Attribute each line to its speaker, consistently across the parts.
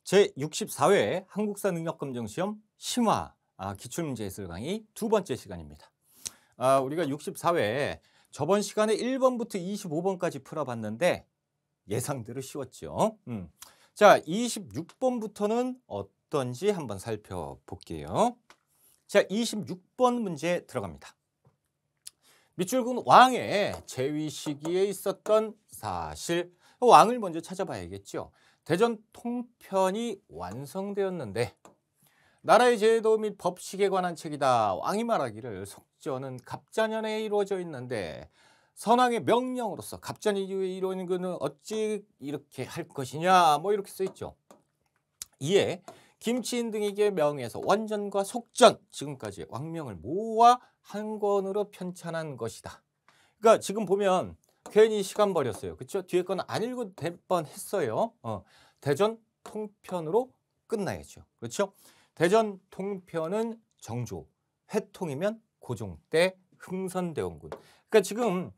Speaker 1: 제64회 한국사 능력검정시험 심화 기출문제 해설 강의 두 번째 시간입니다. 우리가 64회 저번 시간에 1번부터 25번까지 풀어봤는데 예상대로 쉬웠죠. 자, 26번부터는 어떤지 한번 살펴볼게요. 자, 26번 문제 들어갑니다. 밑줄근 왕의 재위 시기에 있었던 사실, 왕을 먼저 찾아봐야겠죠. 대전 통편이 완성되었는데 나라의 제도 및 법식에 관한 책이다. 왕이 말하기를 속전은 갑자년에 이루어져 있는데 선왕의 명령으로서 갑자년 이후에 이루어진 것은 어찌 이렇게 할 것이냐, 뭐 이렇게 써 있죠. 이에 김치인 등에게 명해서 원전과 속전, 지금까지 왕명을 모아 한 권으로 편찬한 것이다. 그러니까 지금 보면 괜히 시간 버렸어요. 그렇죠? 뒤에 거는 안 읽어도 될 뻔했어요. 대전 통편으로 끝나야죠. 그렇죠? 대전 통편은 정조, 회통이면 고종 때 흥선대원군. 그러니까 지금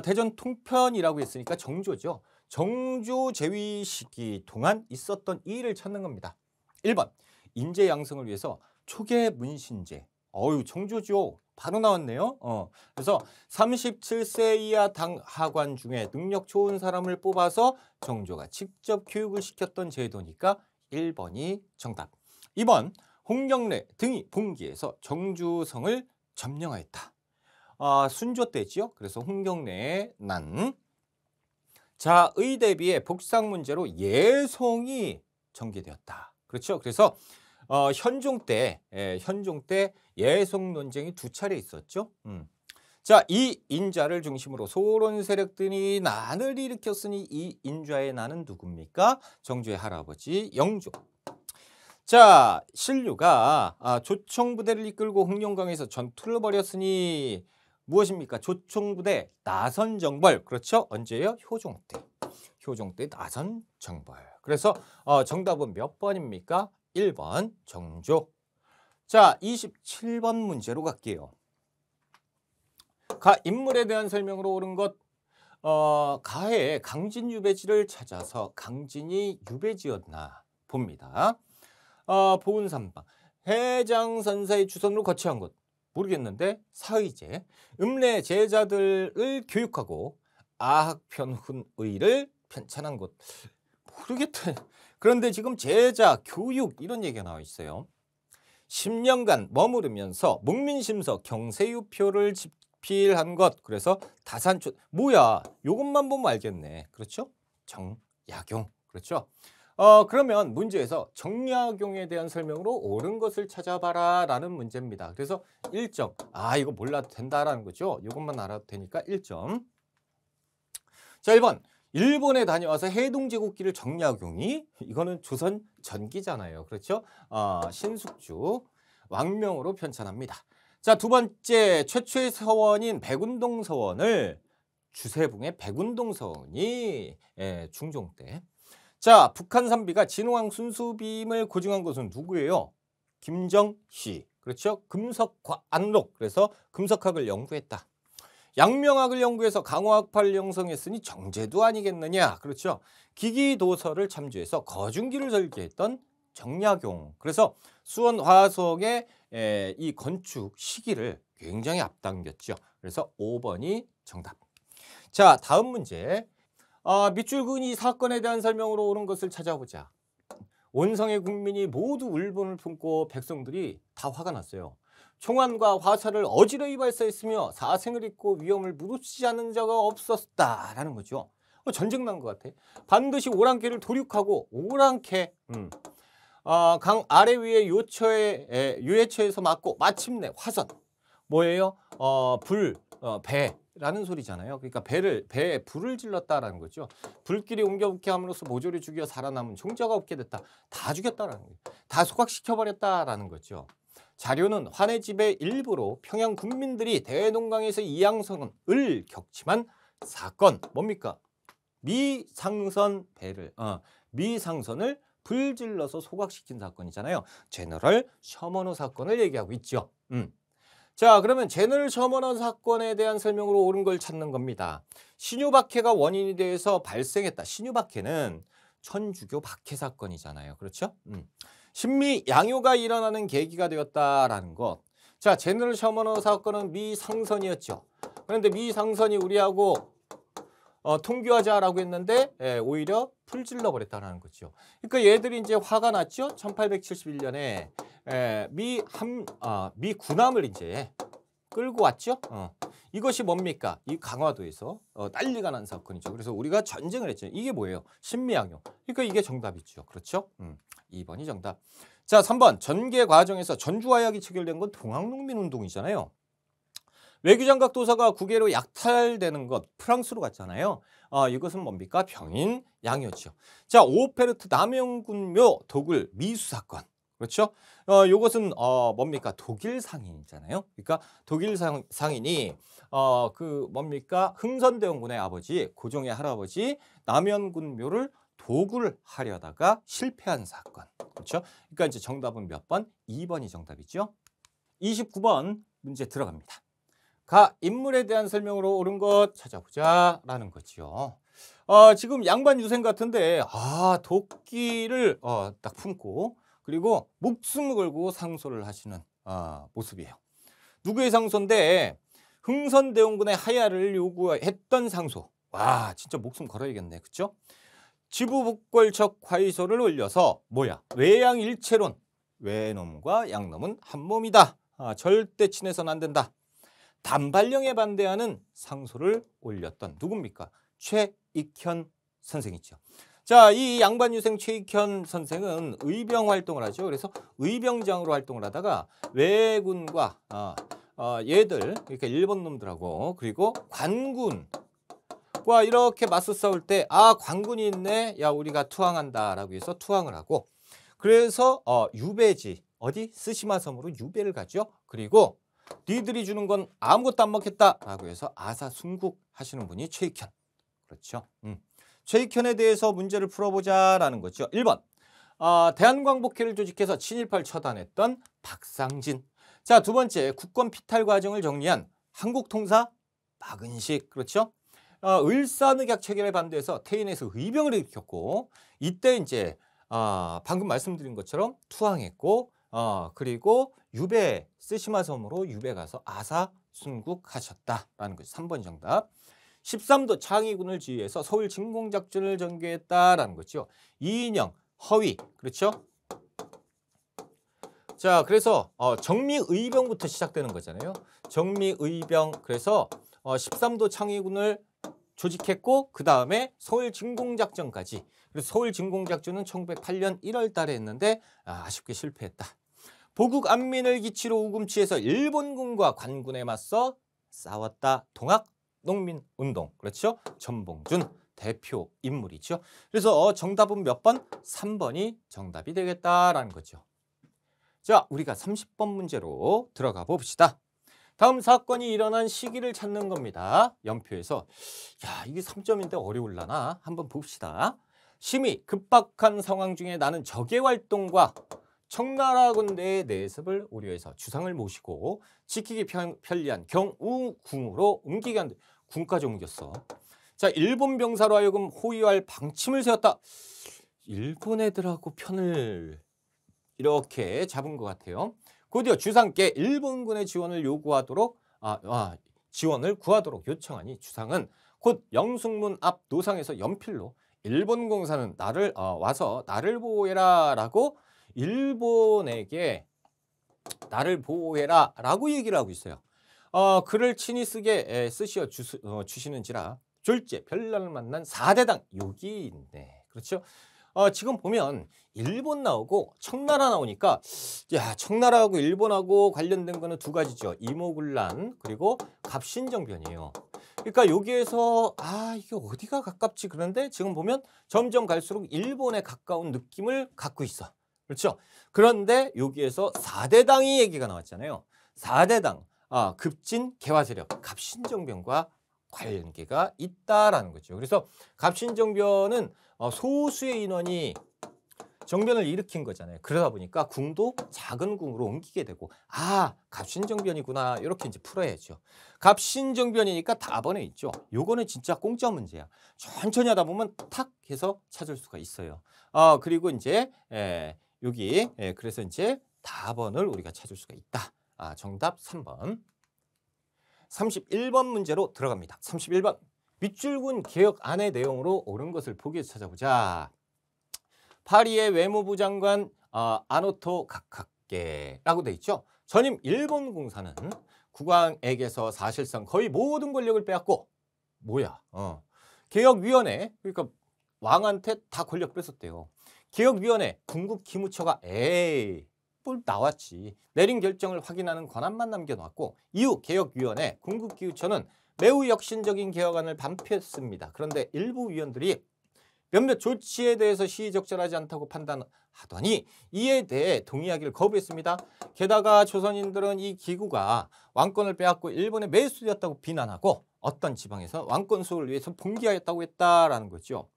Speaker 1: 대전 통편이라고 했으니까 정조죠. 정조 재위 시기 동안 있었던 일을 찾는 겁니다. 1번, 인재 양성을 위해서 초계 문신제. 정조죠. 바로 나왔네요. 그래서 37세 이하 당 하관 중에 능력 좋은 사람을 뽑아서 정조가 직접 교육을 시켰던 제도니까 1번이 정답. 2번, 홍경래 등이 봉기해서 정주성을 점령하였다. 순조 때지요. 그래서 홍경래의 난. 자, 의대비의 복상 문제로 예송이 전개되었다. 그렇죠. 그래서 현종 때 예송 논쟁이 두 차례 있었죠. 자, 이 인자를 중심으로 소론 세력들이 난을 일으켰으니 이 인자의 난은 누굽니까? 정조의 할아버지 영조. 자, 신류가 조총부대를 이끌고 흥룡강에서 전투를 벌였으니 무엇입니까? 조총부대 나선정벌. 그렇죠? 언제요? 효종 때. 효종 때 나선정벌. 그래서 정답은 몇 번입니까? 1번 정조. 자, 27번 문제로 갈게요. 가 인물에 대한 설명으로 옳은 것. 가에 강진 유배지를 찾아서 강진이 유배지였나 봅니다. 보은삼방 해장선사의 주선으로 거치한 곳 모르겠는데 사의제. 음례 제자들을 교육하고 아학편훈의를 편찬한 곳 모르겠다. 그런데 지금 제자, 교육 이런 얘기가 나와 있어요. 10년간 머무르면서 목민심서 경세유표를 집필한 것. 그래서 다산초 뭐야? 요것만 보면 알겠네. 그렇죠? 정약용. 그렇죠? 그러면 문제에서 정약용에 대한 설명으로 옳은 것을 찾아봐라 라는 문제입니다. 그래서 1점. 이거 몰라도 된다라는 거죠. 이것만 알아도 되니까 1점. 자, 1번. 일본에 다녀와서 해동제국기를 정약용이, 이거는 조선 전기잖아요. 그렇죠? 신숙주 왕명으로 편찬합니다. 자, 두 번째, 최초의 서원인 백운동 서원을 주세붕의 백운동 서원이 중종 때. 자, 북한 선비가 진왕 순수빔을 고증한 것은 누구예요? 김정희. 그렇죠? 금석안록. 그래서 금석학을 연구했다. 양명학을 연구해서 강화학파를 형성했으니 정제도 아니겠느냐. 그렇죠? 기기도서를 참조해서 거중기를 설계했던 정약용. 그래서 수원 화석의 이 건축 시기를 굉장히 앞당겼죠. 그래서 5번이 정답. 자, 다음 문제. 밑줄근 이 사건에 대한 설명으로 옳은 것을 찾아보자. 온성의 국민이 모두 울분을 품고 백성들이 다 화가 났어요. 총환과 화살을 어지러이 발사했으며 사생을 잇고 위험을 무릅쓰지 않은 자가 없었다라는 거죠. 전쟁 난 것 같아. 반드시 오랑캐를 도륙하고 오랑캐 강 아래 위에 유해처에서 맞고 마침내 화선. 뭐예요? 배라는 소리잖아요. 그러니까 배에 불을 질렀다라는 거죠. 불길이 옮겨붙게 함으로써 모조리 죽여 살아남은 종자가 없게 됐다. 다 죽였다라는 거예요. 다 소각시켜버렸다라는 거죠. 자료는 환의 집의 일부로 평양 국민들이 대동강에서 이양선을 격침한 사건. 뭡니까? 미상선을 불질러서 소각시킨 사건이잖아요. 제너럴 셔머너 사건을 얘기하고 있죠. 자, 그러면 제너럴 셔머너 사건에 대한 설명으로 옳은 걸 찾는 겁니다. 신유박해가 원인이 돼서 발생했다. 신유박해는 천주교 박해 사건이잖아요. 그렇죠? 신미 양요가 일어나는 계기가 되었다라는 것. 자, 제너럴 셔먼 사건은 미상선이었죠. 그런데 미상선이 우리하고 통교하자라고 했는데 오히려 풀질러 버렸다는 거죠. 그러니까 얘들이 이제 화가 났죠. 1871년에 미 군함을 이제 끌고 왔죠. 이것이 뭡니까? 이 강화도에서 난리가 난 사건이죠. 그래서 우리가 전쟁을 했죠. 이게 뭐예요? 신미양요. 그러니까 이게 정답이죠. 그렇죠? 2번이 정답. 자, 3번. 전개 과정에서 전주화약이 체결된 건 동학농민운동이잖아요. 외교장각 도사가 국외로 약탈되는 것, 프랑스로 갔잖아요. 이것은 뭡니까? 병인 양요죠. 자, 오페르트 남영군묘 도굴 미수 사건. 그렇죠? 이것은 뭡니까? 독일 상인이잖아요. 그러니까 독일 상인이 뭡니까? 흥선대원군의 아버지, 고종의 할아버지 남영군 묘를 도굴하려다가 실패한 사건. 그렇죠? 그러니까 이제 정답은 몇 번? 2번이 정답이죠. 29번 문제 들어갑니다. 인물에 대한 설명으로 옳은 것 찾아보자 라는 거죠. 지금 양반 유생 같은데 도끼를 딱 품고 그리고 목숨을 걸고 상소를 하시는 모습이에요. 누구의 상소인데 흥선대원군의 하야를 요구했던 상소. 와, 진짜 목숨 걸어야겠네. 그렇죠? 지부복골적 과의소를 올려서 외양일체론. 외놈과 양놈은 한 몸이다. 절대 친해서는 안 된다. 단발령에 반대하는 상소를 올렸던 누굽니까? 최익현 선생이죠. 자, 이 양반 유생 최익현 선생은 의병 활동을 하죠. 그래서 의병장으로 활동을 하다가 왜군과 얘들, 그러니까 일본 놈들하고 그리고 관군과 이렇게 맞서 싸울 때 관군이 있네. 야, 우리가 투항한다라고 해서 투항을 하고 그래서 유배지 어디 스시마 섬으로 유배를 가죠. 그리고 니들이 주는 건 아무것도 안 먹겠다라고 해서 아사순국하시는 분이 최익현. 그렇죠. 최익현에 대해서 문제를 풀어보자라는 거죠. 1번. 대한광복회를 조직해서 친일파를 처단했던 박상진. 자, 두 번째. 국권 피탈 과정을 정리한 한국통사 박은식. 그렇죠. 을사늑약 체결에 반대해서 태인에서 의병을 일으켰고 이때 이제 방금 말씀드린 것처럼 투항했고 그리고 유배 스시마 섬으로 유배 가서 아사순국하셨다라는 것이 3번 정답. 13도 창의군을 지휘해서 서울 진공작전을 전개했다라는 거죠. 이인영, 허위. 그렇죠? 자, 그래서 정미의병부터 시작되는 거잖아요. 정미의병. 그래서 13도 창의군을 조직했고 그 다음에 서울 진공작전까지. 그래서 서울 진공작전은 1908년 1월 달에 했는데 아쉽게 실패했다. 보국 안민을 기치로 우금치에서 일본군과 관군에 맞서 싸웠다. 동학농민운동. 그렇죠? 전봉준 대표 인물이죠. 그래서 정답은 몇 번? 3번이 정답이 되겠다라는 거죠. 자, 우리가 30번 문제로 들어가 봅시다. 다음 사건이 일어난 시기를 찾는 겁니다. 연표에서 이게 3점인데 어려울라나 한번 봅시다. 심히 급박한 상황 중에 나는 적의 활동과 청나라 군대의 내습을 우려해서 주상을 모시고 지키기 편리한 경우궁으로 옮기게 한데 궁까지 옮겼어. 자, 일본 병사로 하여금 호위할 방침을 세웠다. 일본 애들하고 편을 이렇게 잡은 것 같아요. 곧이어 주상께 일본군의 지원을 요구하도록 지원을 구하도록 요청하니 주상은 곧 영숙문 앞 노상에서 연필로 일본 공사는 나를 와서 나를 보호해라라고 일본에게 나를 보호해라라고 얘기를 하고 있어요. 글을 친히 쓰시어 주시는지라 졸제 별난을 만난 4대당 여기 있네. 그렇죠? 지금 보면 일본 나오고 청나라 나오니까 청나라하고 일본하고 관련된 거는 두 가지죠. 이모군란 그리고 갑신정변이에요. 그러니까 여기에서 이게 어디가 가깝지 그런데 지금 보면 점점 갈수록 일본에 가까운 느낌을 갖고 있어. 그렇죠? 그런데 여기에서 4대당이 얘기가 나왔잖아요. 4대당 급진 개화 세력 갑신정변과 관계가 있다라는 거죠. 그래서 갑신정변은 소수의 인원이 정변을 일으킨 거잖아요. 그러다 보니까 궁도 작은 궁으로 옮기게 되고 갑신정변이구나 이렇게 이제 풀어야죠. 갑신정변이니까 답안에 있죠. 요거는 진짜 공짜 문제야. 천천히 하다 보면 탁 해서 찾을 수가 있어요. 그리고 이제 여기 그래서 이제 답안을 우리가 찾을 수가 있다. 정답 3번. 31번 문제로 들어갑니다. 31번. 밑줄군 개혁 안의 내용으로 옳은 것을 보기에 찾아보자. 파리의 외무부 장관 아노토 가카게라고 돼 있죠. 전임 일본 공사는 국왕에게서 사실상 거의 모든 권력을 빼앗고 개혁위원회, 그러니까 왕한테 다 권력 뺏었대요. 개혁위원회 궁극 기무처가 뭘 나왔지. 내린 결정을 확인하는 권한만 남겨놨고 이후 개혁위원회 궁극 기무처는 매우 혁신적인 개혁안을 발표했습니다. 그런데 일부 위원들이 몇몇 조치에 대해서 시의적절하지 않다고 판단하더니 이에 대해 동의하기를 거부했습니다. 게다가 조선인들은 이 기구가 왕권을 빼앗고 일본에 매수되었다고 비난하고 어떤 지방에서 왕권 수호를 위해서 봉기하였다고 했다라는 거죠.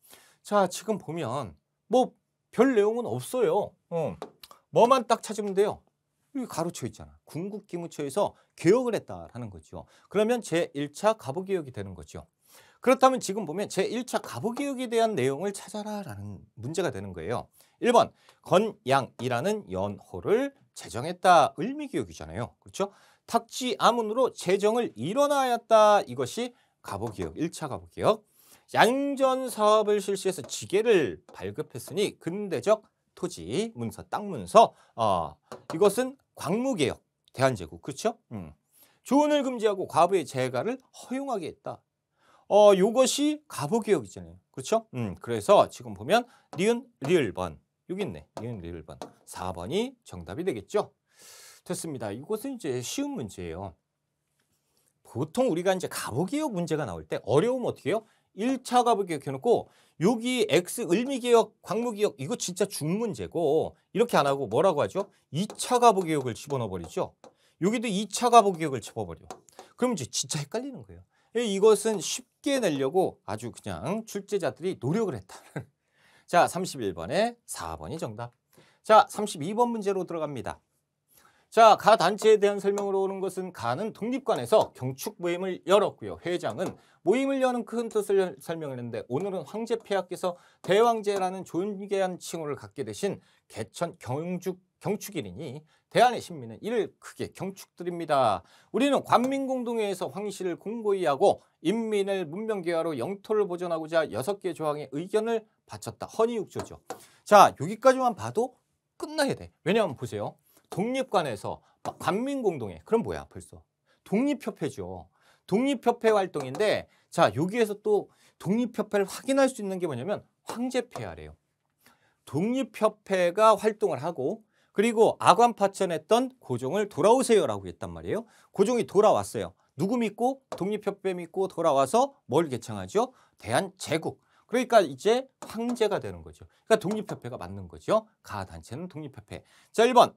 Speaker 1: 자, 지금 보면 뭐 별 내용은 없어요. 뭐만 딱 찾으면 돼요. 여기 가로쳐 있잖아. 궁극기무처에서 개혁을 했다라는 거죠. 그러면 제1차 가부개혁이 되는 거죠. 그렇다면 지금 보면 제1차 가부개혁에 대한 내용을 찾아라라는 문제가 되는 거예요. 1번 건양이라는 연호를 제정했다. 을미개혁이잖아요. 그렇죠? 탁지 아문으로 제정을 일원하였다. 이것이 가부개혁, 1차 가부개혁. 양전 사업을 실시해서 지게를 발급했으니 근대적 토지, 문서, 땅 문서. 이것은 광무개혁, 대한제국. 그렇죠? 조언을 금지하고 과부의 재가를 허용하게 했다. 요것이 가부개혁이잖아요. 그렇죠? 그래서 지금 보면 니은 리을번 여기 있네. 니은 리을번 4번이 정답이 되겠죠? 됐습니다. 이것은 이제 쉬운 문제예요. 보통 우리가 이제 가부개혁 문제가 나올 때 어려우면 어떻게 해요? 1차 가부개혁 해놓고 여기 X 을미개혁, 광무개혁 이거 진짜 중문제고 이렇게 안 하고 뭐라고 하죠? 2차 가부개혁을 집어넣어 버리죠. 여기도 2차 가부개혁을 집어버려. 그럼 이제 진짜 헷갈리는 거예요. 이것은 쉽게 내려고 아주 그냥 출제자들이 노력을 했다. 자, 31번에 4번이 정답. 자, 32번 문제로 들어갑니다. 자, 가 단체에 대한 설명으로 오는 것은 가는 독립관에서 경축 모임을 열었고요. 회장은 모임을 여는 큰 뜻을 설명했는데 오늘은 황제폐하께서 대왕제라는 존귀한 칭호를 갖게 되신 개천 경축일이니 대한의 신민은 이를 크게 경축드립니다. 우리는 관민공동회에서 황실을 공고히 하고 인민을 문명개화로 영토를 보존하고자 6개 조항의 의견을 바쳤다. 헌의육조죠. 자, 여기까지만 봐도 끝나야 돼. 왜냐하면 보세요. 독립관에서 관민공동회 그럼 뭐야 벌써 독립협회죠. 독립협회 활동인데 자 여기에서 또 독립협회를 확인할 수 있는 게 뭐냐면 황제폐하래요. 독립협회가 활동을 하고 그리고 아관파천했던 고종을 돌아오세요라고 했단 말이에요. 고종이 돌아왔어요. 누구 믿고? 독립협회 믿고 돌아와서 뭘 개창하죠? 대한제국. 그러니까 이제 황제가 되는 거죠. 그러니까 독립협회가 맞는 거죠. 가단체는 독립협회. 자 1번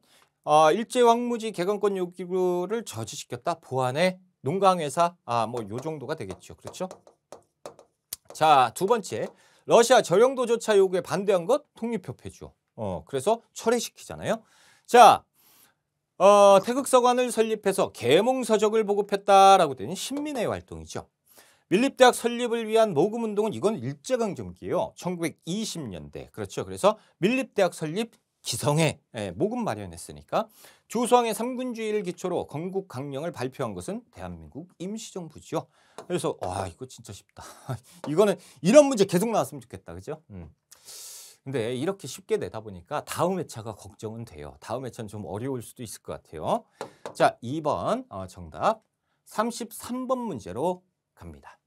Speaker 1: 일제왕무지 개강권 요구를 저지시켰다. 보안의 농강회사 뭐 요 정도가 되겠죠. 그렇죠? 자, 두 번째 러시아 저령도조차 요구에 반대한 것 독립협회죠. 그래서 철회시키잖아요. 자, 태극서관을 설립해서 계몽서적을 보급했다라고 되는 신민의 활동이죠. 밀립대학 설립을 위한 모금운동은 이건 일제강점기예요. 1920년대. 그렇죠. 그래서 밀립대학 설립 기성회 모금 마련했으니까 조수왕의 삼군주의를 기초로 건국 강령을 발표한 것은 대한민국 임시정부죠. 그래서 이거 진짜 쉽다. 이거는 이런 문제 계속 나왔으면 좋겠다. 그죠? 근데 이렇게 쉽게 내다 보니까 다음 회차가 걱정은 돼요. 다음 회차는 좀 어려울 수도 있을 것 같아요. 자, 2번 정답 33번 문제로 갑니다.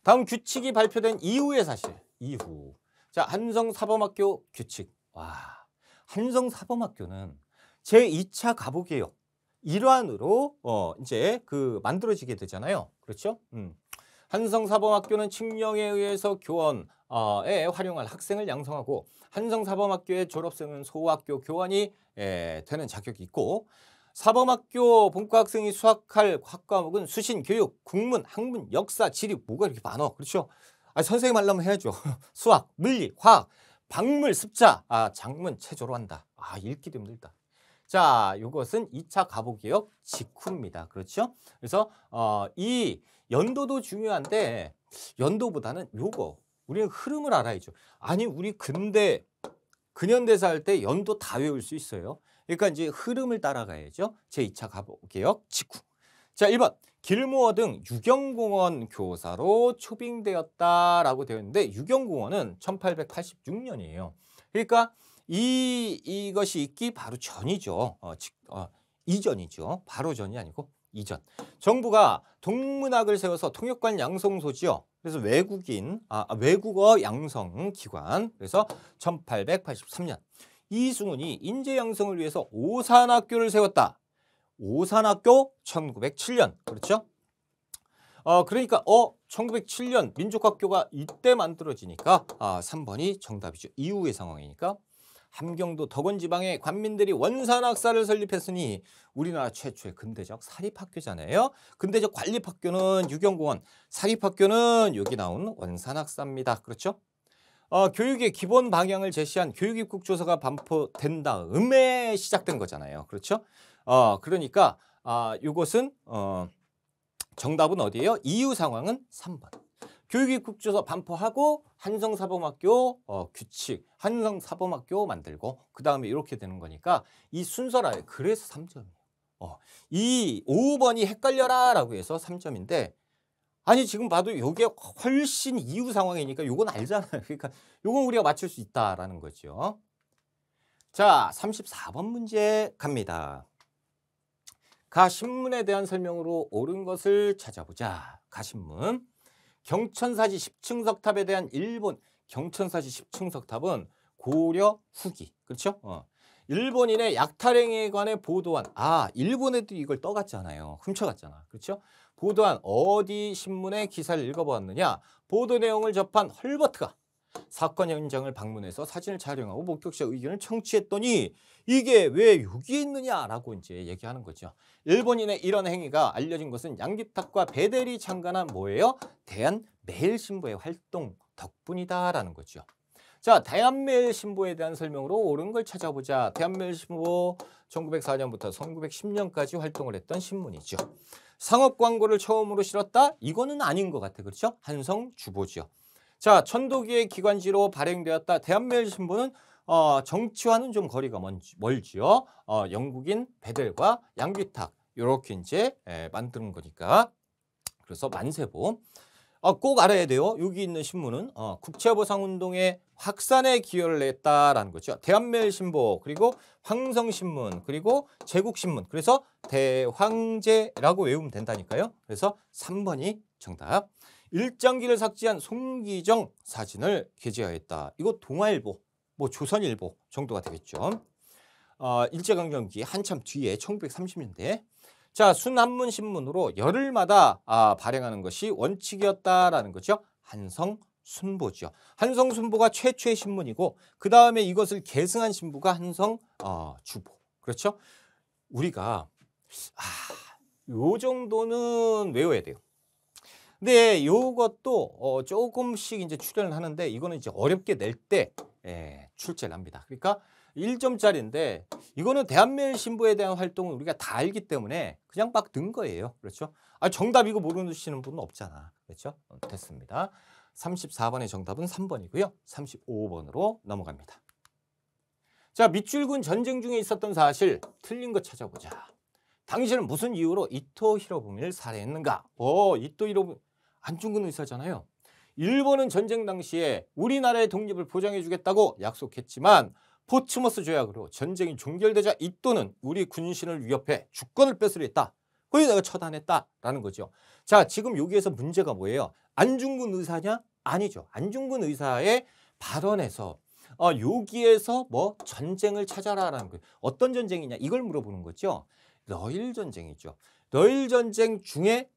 Speaker 1: 다음 규칙이 발표된 이후의 사실. 이후. 자, 한성사범학교 규칙. 한성사범학교는 제2차 가부개혁 일환으로 이제 만들어지게 되잖아요. 그렇죠? 한성사범학교는 칙령에 의해서 교원에 활용할 학생을 양성하고 한성사범학교의 졸업생은 소학교 교환이 되는 자격이 있고 사범학교 본과학생이 수학할 학과목은 수신, 교육, 국문, 학문, 역사, 지리 뭐가 이렇게 많아. 그렇죠? 선생님 하려면 해야죠. 수학, 물리, 화학, 박물 습자, 장문 체조로 한다. 읽기도 힘들다. 자, 이것은 2차 갑오개혁 직후입니다. 그렇죠? 그래서 이 연도도 중요한데 연도보다는 요거 우리는 흐름을 알아야죠. 아니 우리 근현대사 할 때 연도 다 외울 수 있어요. 그러니까 이제 흐름을 따라가야죠. 제2차 갑오개혁 직후. 자, 1번 길모어 등 유경공원 교사로 초빙되었다라고 되어 있는데 유경공원은 1886년이에요. 그러니까 이것이 있기 바로 전이죠. 이전이죠. 바로 전이 아니고 이전. 정부가 동문학을 세워서 통역관 양성소지요. 그래서 외국어 양성 기관. 그래서 1883년 이승훈이 인재 양성을 위해서 오산학교를 세웠다. 오산학교 1907년. 그렇죠? 그러니까 1907년 민족학교가 이때 만들어지니까 3번이 정답이죠. 이후의 상황이니까. 함경도 덕원지방에 관민들이 원산학사를 설립했으니 우리나라 최초의 근대적 사립학교잖아요. 근대적 관립학교는 유경공원, 사립학교는 여기 나온 원산학사입니다. 그렇죠? 교육의 기본 방향을 제시한 교육입국조서가 반포된 다음에 시작된 거잖아요. 그렇죠? 그러니까 이것은 정답은 어디예요? 이후 상황은 3번. 교육입국조서 반포하고 한성사범학교 규칙, 한성사범학교 만들고 그 다음에 이렇게 되는 거니까 이 순서라. 그래서 3점이에요. 이 5번이 헷갈려라 라고 해서 3점인데 아니 지금 봐도 이게 훨씬 이후 상황이니까 요건 알잖아요. 그러니까 요건 우리가 맞출 수 있다라는 거죠. 자, 34번 문제 갑니다. 가신문에 대한 설명으로 옳은 것을 찾아보자. 가신문. 경천사지 10층 석탑에 대한 일본 경천사지 10층 석탑은 고려 후기. 그렇죠? 일본인의 약탈행위에 관해 보도한 일본 애들이 이걸 떠갔잖아요. 훔쳐갔잖아. 그렇죠? 보도한 어디 신문의 기사를 읽어보았느냐. 보도 내용을 접한 헐버트가 사건 현장을 방문해서 사진을 촬영하고 목격자 의견을 청취했더니 이게 왜 여기 있느냐라고 이제 얘기하는 거죠. 일본인의 이런 행위가 알려진 것은 양귀탁과 배대리 장관한 뭐예요? 대한매일신보의 활동 덕분이다라는 거죠. 자, 대한매일신보에 대한 설명으로 옳은 걸 찾아보자. 대한매일신보 1904년부터 1910년까지 활동을 했던 신문이죠. 상업 광고를 처음으로 실었다? 이거는 아닌 것 같아. 그렇죠? 한성주보죠. 자, 천도기의 기관지로 발행되었다. 대한매일신보는 정치와는 좀 거리가 멀지요. 영국인 베델과 양귀탁 이렇게 이제 만드는 거니까. 그래서 만세보. 꼭 알아야 돼요. 여기 있는 신문은 국채보상운동의 확산에 기여를 했다라는 거죠. 대한매일신보 그리고 황성신문 그리고 제국신문. 그래서 대황제라고 외우면 된다니까요. 그래서 3번이 정답. 일장기를 삭제한 송기정 사진을 게재하였다. 이거 동아일보, 조선일보 정도가 되겠죠. 일제강점기 한참 뒤에 1930년대. 자, 순한문신문으로 열흘마다 발행하는 것이 원칙이었다라는 거죠. 한성순보죠. 한성순보가 최초의 신문이고 그 다음에 이것을 계승한 신부가 한성주보. 그렇죠? 우리가 요 정도는 외워야 돼요. 근데 이것도 조금씩 이제 출연을 하는데 이거는 이제 어렵게 낼 때 출제를 합니다. 그러니까 1점짜리인데 이거는 대한매일신보에 대한 활동을 우리가 다 알기 때문에 그냥 막 든 거예요. 그렇죠? 정답 이거 모르시는 분은 없잖아. 그렇죠? 됐습니다. 34번의 정답은 3번이고요. 35번으로 넘어갑니다. 자, 밑줄근 전쟁 중에 있었던 사실 틀린 거 찾아보자. 당신은 무슨 이유로 이토 히로부미를 살해했는가? 이토 히로부미 안중근 의사잖아요. 일본은 전쟁 당시에 우리나라의 독립을 보장해 주겠다고 약속했지만 포츠머스 조약으로 전쟁이 종결되자 이토는 우리 군신을 위협해 주권을 뺏으려 했다. 거기 내가 처단했다라는 거죠. 자, 지금 여기에서 문제가 뭐예요? 안중근 의사냐? 아니죠. 안중근 의사의 발언에서 여기에서 전쟁을 찾아라라는 거예요. 어떤 전쟁이냐? 이걸 물어보는 거죠. 러일 전쟁이죠. 러일 전쟁 중에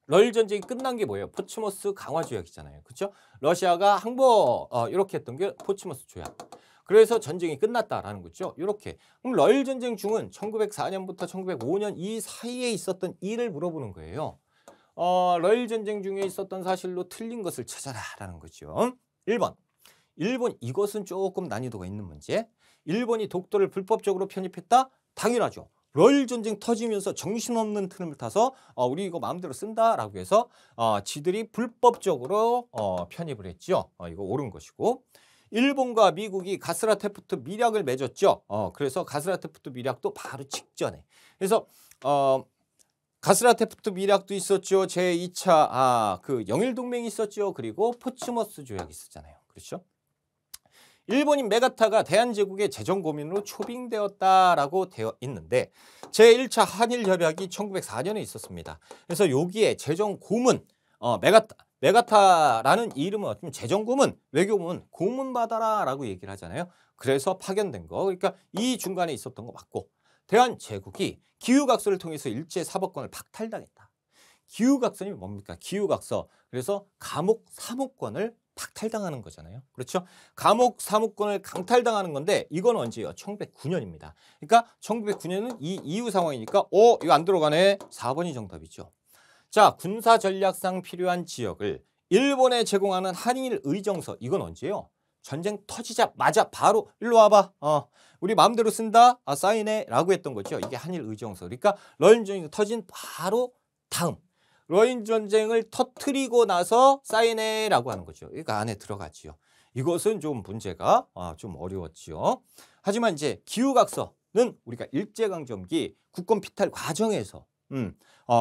Speaker 1: 러일 전쟁이 끝난 게 뭐예요? 포츠머스 강화 조약이잖아요. 그렇죠? 러시아가 항복 이렇게 했던 게 포츠머스 조약. 그래서 전쟁이 끝났다라는 거죠. 이렇게. 그럼 러일 전쟁 중은 1904년부터 1905년 이 사이에 있었던 일을 물어보는 거예요. 러일 전쟁 중에 있었던 사실로 틀린 것을 찾아라라는 거죠. 1번. 일본 이것은 조금 난이도가 있는 문제. 일본이 독도를 불법적으로 편입했다? 당연하죠. 러일 전쟁 터지면서 정신없는 트름을 타서 우리 이거 마음대로 쓴다라고 해서 지들이 불법적으로 편입을 했죠. 이거 옳은 것이고. 일본과 미국이 가스라테프트 밀약을 맺었죠. 그래서 가스라테프트 밀약도 바로 직전에. 그래서 가스라테프트 밀약도 있었죠. 제2차 그 영일 동맹이 있었죠. 그리고 포츠머스 조약이 있었잖아요. 그렇죠? 일본인 메가타가 대한제국의 재정 고민으로 초빙되었다라고 되어 있는데 제1차 한일 협약이 1904년에 있었습니다. 그래서 여기에 재정 고문 메가타라는 이름은 어쩌면 재정 고문, 외교 고문, 고문 받아라라고 얘기를 하잖아요. 그래서 파견된 거. 그러니까 이 중간에 있었던 거 맞고 대한제국이 기후각서를 통해서 일제 사법권을 박탈당했다. 기후각서는 뭡니까? 기후각서. 그래서 감옥 사무권을 박탈당하는 거잖아요. 그렇죠? 감옥 사무권을 강탈당하는 건데 이건 언제예요? 1909년입니다. 그러니까 1909년은 이 이후 상황이니까 이거 안 들어가네. 4번이 정답이죠. 자, 군사 전략상 필요한 지역을 일본에 제공하는 한일 의정서. 이건 언제예요? 전쟁 터지자마자 바로 일로 와봐. 우리 마음대로 쓴다. 사인해 라고 했던 거죠. 이게 한일 의정서. 그러니까 러일 전쟁이 터진 바로 다음 러일 전쟁을 터트리고 나서 사인해라고 하는 거죠. 그러니까 안에 들어가지요. 이것은 좀 문제가 좀 어려웠지요. 하지만 이제 기후각서는 우리가 일제강점기 국권 피탈 과정에서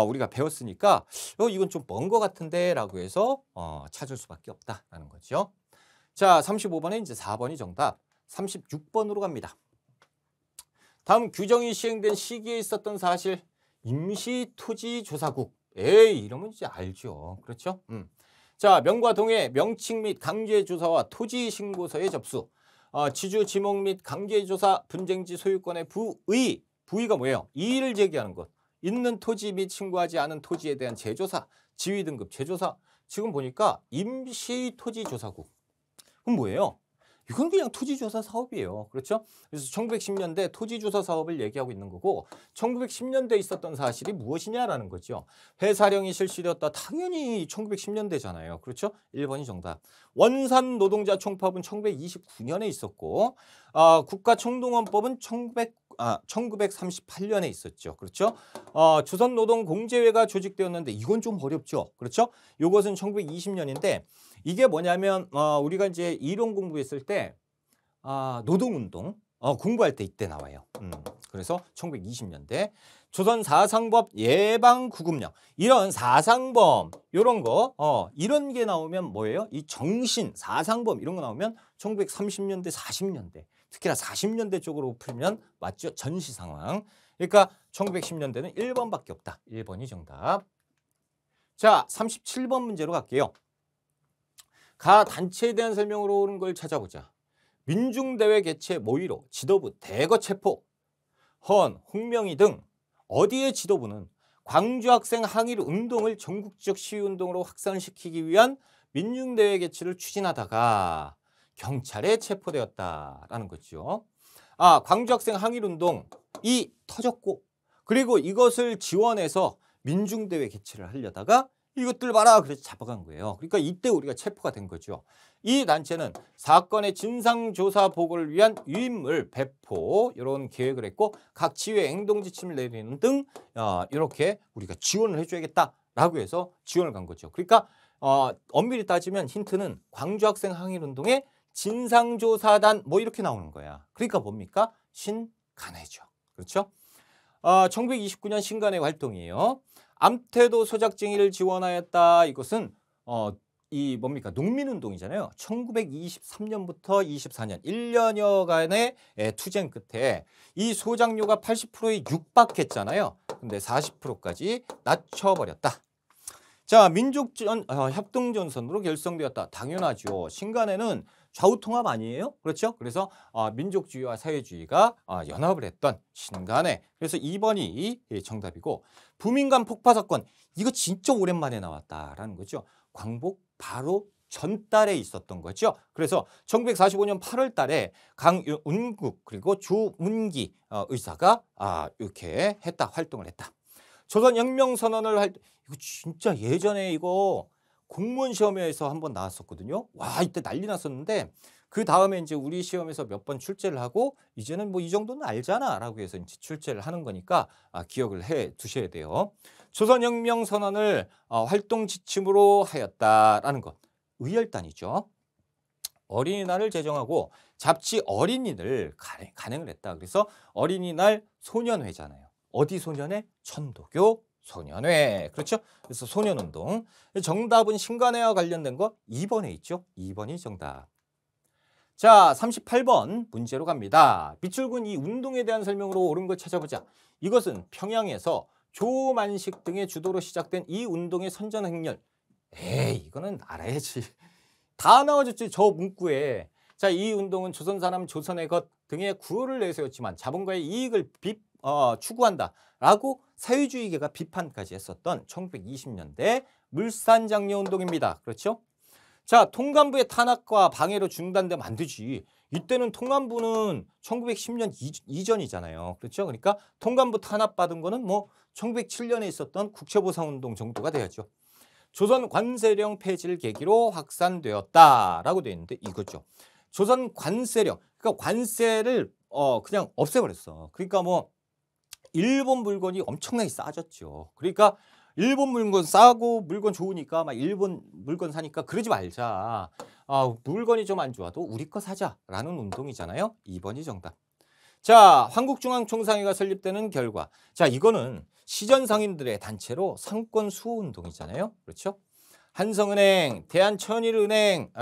Speaker 1: 우리가 배웠으니까 이건 좀 먼 것 같은데라고 해서 찾을 수밖에 없다라는 거죠. 자, 35번에 이제 4번이 정답. 36번으로 갑니다. 다음 규정이 시행된 시기에 있었던 사실 임시토지조사국. 이러면 이제 알죠. 그렇죠? 자, 명과 동해 명칭 및 강제조사와 토지신고서의 접수. 지주 지목 및 강제조사 분쟁지 소유권의 부의가 뭐예요? 이의를 제기하는 것. 있는 토지 및 신고하지 않은 토지에 대한 재조사, 지위 등급 재조사. 지금 보니까 임시토지조사국. 그럼 뭐예요? 이건 그냥 토지조사 사업이에요. 그렇죠? 그래서 1910년대 토지조사 사업을 얘기하고 있는 거고 1910년대에 있었던 사실이 무엇이냐라는 거죠. 회사령이 실시되었다. 당연히 1910년대잖아요. 그렇죠? 1번이 정답. 원산 노동자 총파업은 1929년에 있었고 국가총동원법은 1938년에 있었죠. 그렇죠? 조선노동공제회가 조직되었는데 이건 좀 어렵죠. 그렇죠? 이것은 1920년인데 이게 뭐냐면 우리가 이제 이론 공부했을 때 노동운동 공부할 때 이때 나와요. 그래서 1920년대 조선 사상법 예방구급령 이런 사상범 이런 거 이런 게 나오면 뭐예요? 이 정신 사상범 이런 거 나오면 1930년대 40년대 특히나 40년대 쪽으로 풀면 맞죠? 전시 상황. 그러니까 1910년대는 1번밖에 없다. 1번이 정답. 자, 37번 문제로 갈게요. 가 단체에 대한 설명으로 오는 걸 찾아보자. 민중대회 개최 모의로 지도부 대거 체포. 홍명희 등 어디의 지도부는 광주학생 항일 운동을 전국적 시위운동으로 확산시키기 위한 민중대회 개최를 추진하다가 경찰에 체포되었다라는 거죠. 광주학생 항일운동이 터졌고 그리고 이것을 지원해서 민중대회 개최를 하려다가 이것들 봐라 그래서 잡아간 거예요. 그러니까 이때 우리가 체포가 된 거죠. 이 단체는 사건의 진상조사 보고를 위한 유인물 배포 이런 계획을 했고 각 지회 행동지침을 내리는 등 이렇게 우리가 지원을 해줘야겠다라고 해서 지원을 간 거죠. 그러니까 엄밀히 따지면 힌트는 광주학생 항일운동의 진상조사단 뭐 이렇게 나오는 거야. 그러니까 뭡니까? 신간회죠. 그렇죠? 1929년 신간회 활동이에요. 암태도 소작쟁이를 지원하였다. 이것은 이 뭡니까? 농민운동이잖아요. 1923년부터 24년 1년여간의 투쟁 끝에 이 소작료가 80%에 육박했잖아요. 근데 40%까지 낮춰버렸다. 자, 민족전 협동전선으로 결성되었다. 당연하죠. 신간회는 좌우통합 아니에요? 그렇죠? 그래서 민족주의와 사회주의가 연합을 했던 신간회. 그래서 2번이 정답이고 부민간 폭파 사건 이거 진짜 오랜만에 나왔다라는 거죠. 광복 바로 전달에 있었던 거죠. 그래서 1945년 8월 달에 강운국 그리고 조문기 의사가 이렇게 활동을 했다. 조선혁명선언을 이거 진짜 예전에 이거 공무원 시험에서 한번 나왔었거든요. 와, 이때 난리 났었는데 그 다음에 이제 우리 시험에서 몇 번 출제를 하고 이제는 뭐 이 정도는 알잖아라고 해서 이제 출제를 하는 거니까 기억을 해 두셔야 돼요. 조선혁명 선언을 활동 지침으로 하였다라는 것. 의열단이죠. 어린이날을 제정하고 잡지 어린이를 간행을 했다. 그래서 어린이날 소년회잖아요. 어디 소년회? 천도교 소년회. 그렇죠? 그래서 소년운동. 정답은 신간회와 관련된 거 2번에 있죠. 2번이 정답. 자, 38번 문제로 갑니다. 밑줄근 이 운동에 대한 설명으로 옳은 걸 찾아보자. 이것은 평양에서 조만식 등의 주도로 시작된 이 운동의 선전행렬. 에이, 이거는 알아야지. 다 나와줬지, 저 문구에. 자, 이 운동은 조선 사람 조선의 것 등의 구호를 내세웠지만 자본가의 이익을 추구한다라고 사회주의계가 비판까지 했었던 1920년대 물산장려운동입니다. 그렇죠? 자, 통감부의 탄압과 방해로 중단되면 안 되지. 이때는 통감부는 1910년 이전이잖아요. 그렇죠? 그러니까 통감부 탄압받은 거는 뭐 1907년에 있었던 국채보상운동 정도가 돼야죠. 조선 관세령 폐지를 계기로 확산되었다라고 되어 있는데 이거죠. 조선 관세령, 그러니까 관세를 그냥 없애버렸어. 그러니까 뭐 일본 물건이 엄청나게 싸졌죠. 그러니까 일본 물건 싸고 물건 좋으니까 막 일본 물건 사니까 그러지 말자. 물건이 좀 안 좋아도 우리 거 사자라는 운동이잖아요. 2번이 정답. 자, 한국중앙총상회가 설립되는 결과. 자, 이거는 시전상인들의 단체로 상권 수호 운동이잖아요. 그렇죠? 한성은행, 대한천일은행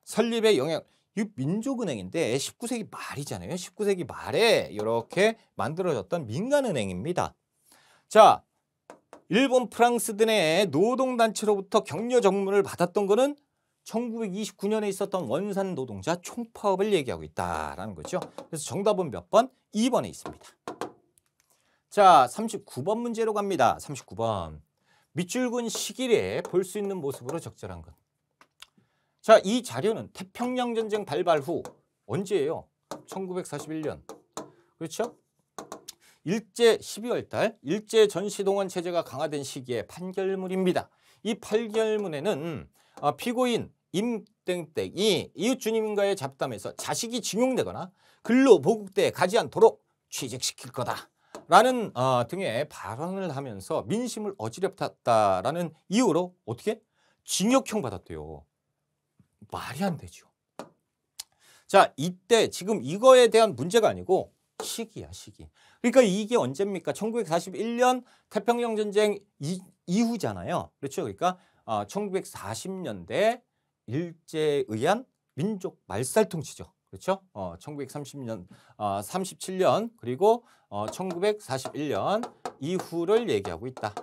Speaker 1: 설립의 영향. 이 민족은행인데 19세기 말이잖아요. 19세기 말에 이렇게 만들어졌던 민간은행입니다. 자, 일본, 프랑스 등의 노동단체로부터 격려 정문을 받았던 거는 1929년에 있었던 원산 노동자 총파업을 얘기하고 있다라는 거죠. 그래서 정답은 몇 번? 2번에 있습니다. 자, 39번 문제로 갑니다. 39번. 밑줄근 시길에 볼 수 있는 모습으로 적절한 것. 자, 이 자료는 태평양 전쟁 발발 후 언제예요? 1941년. 그렇죠? 일제 12월 달 일제 전시동원 체제가 강화된 시기의 판결문입니다. 이 판결문에는 피고인 임땡땡이 이웃 주민과의 잡담에서 자식이 징용되거나 근로 보국대에 가지 않도록 취직시킬 거다 라는 등의 발언을 하면서 민심을 어지럽혔다라는 이유로 어떻게? 징역형 받았대요. 말이 안 되죠. 자, 이때 지금 이거에 대한 문제가 아니고 시기야, 시기. 그러니까 이게 언제입니까? 1941년 태평양 전쟁 이후잖아요. 그렇죠? 그러니까 1940년대 일제에 의한 민족 말살 통치죠. 그렇죠? 1930년, 37년 그리고 1941년 이후를 얘기하고 있다.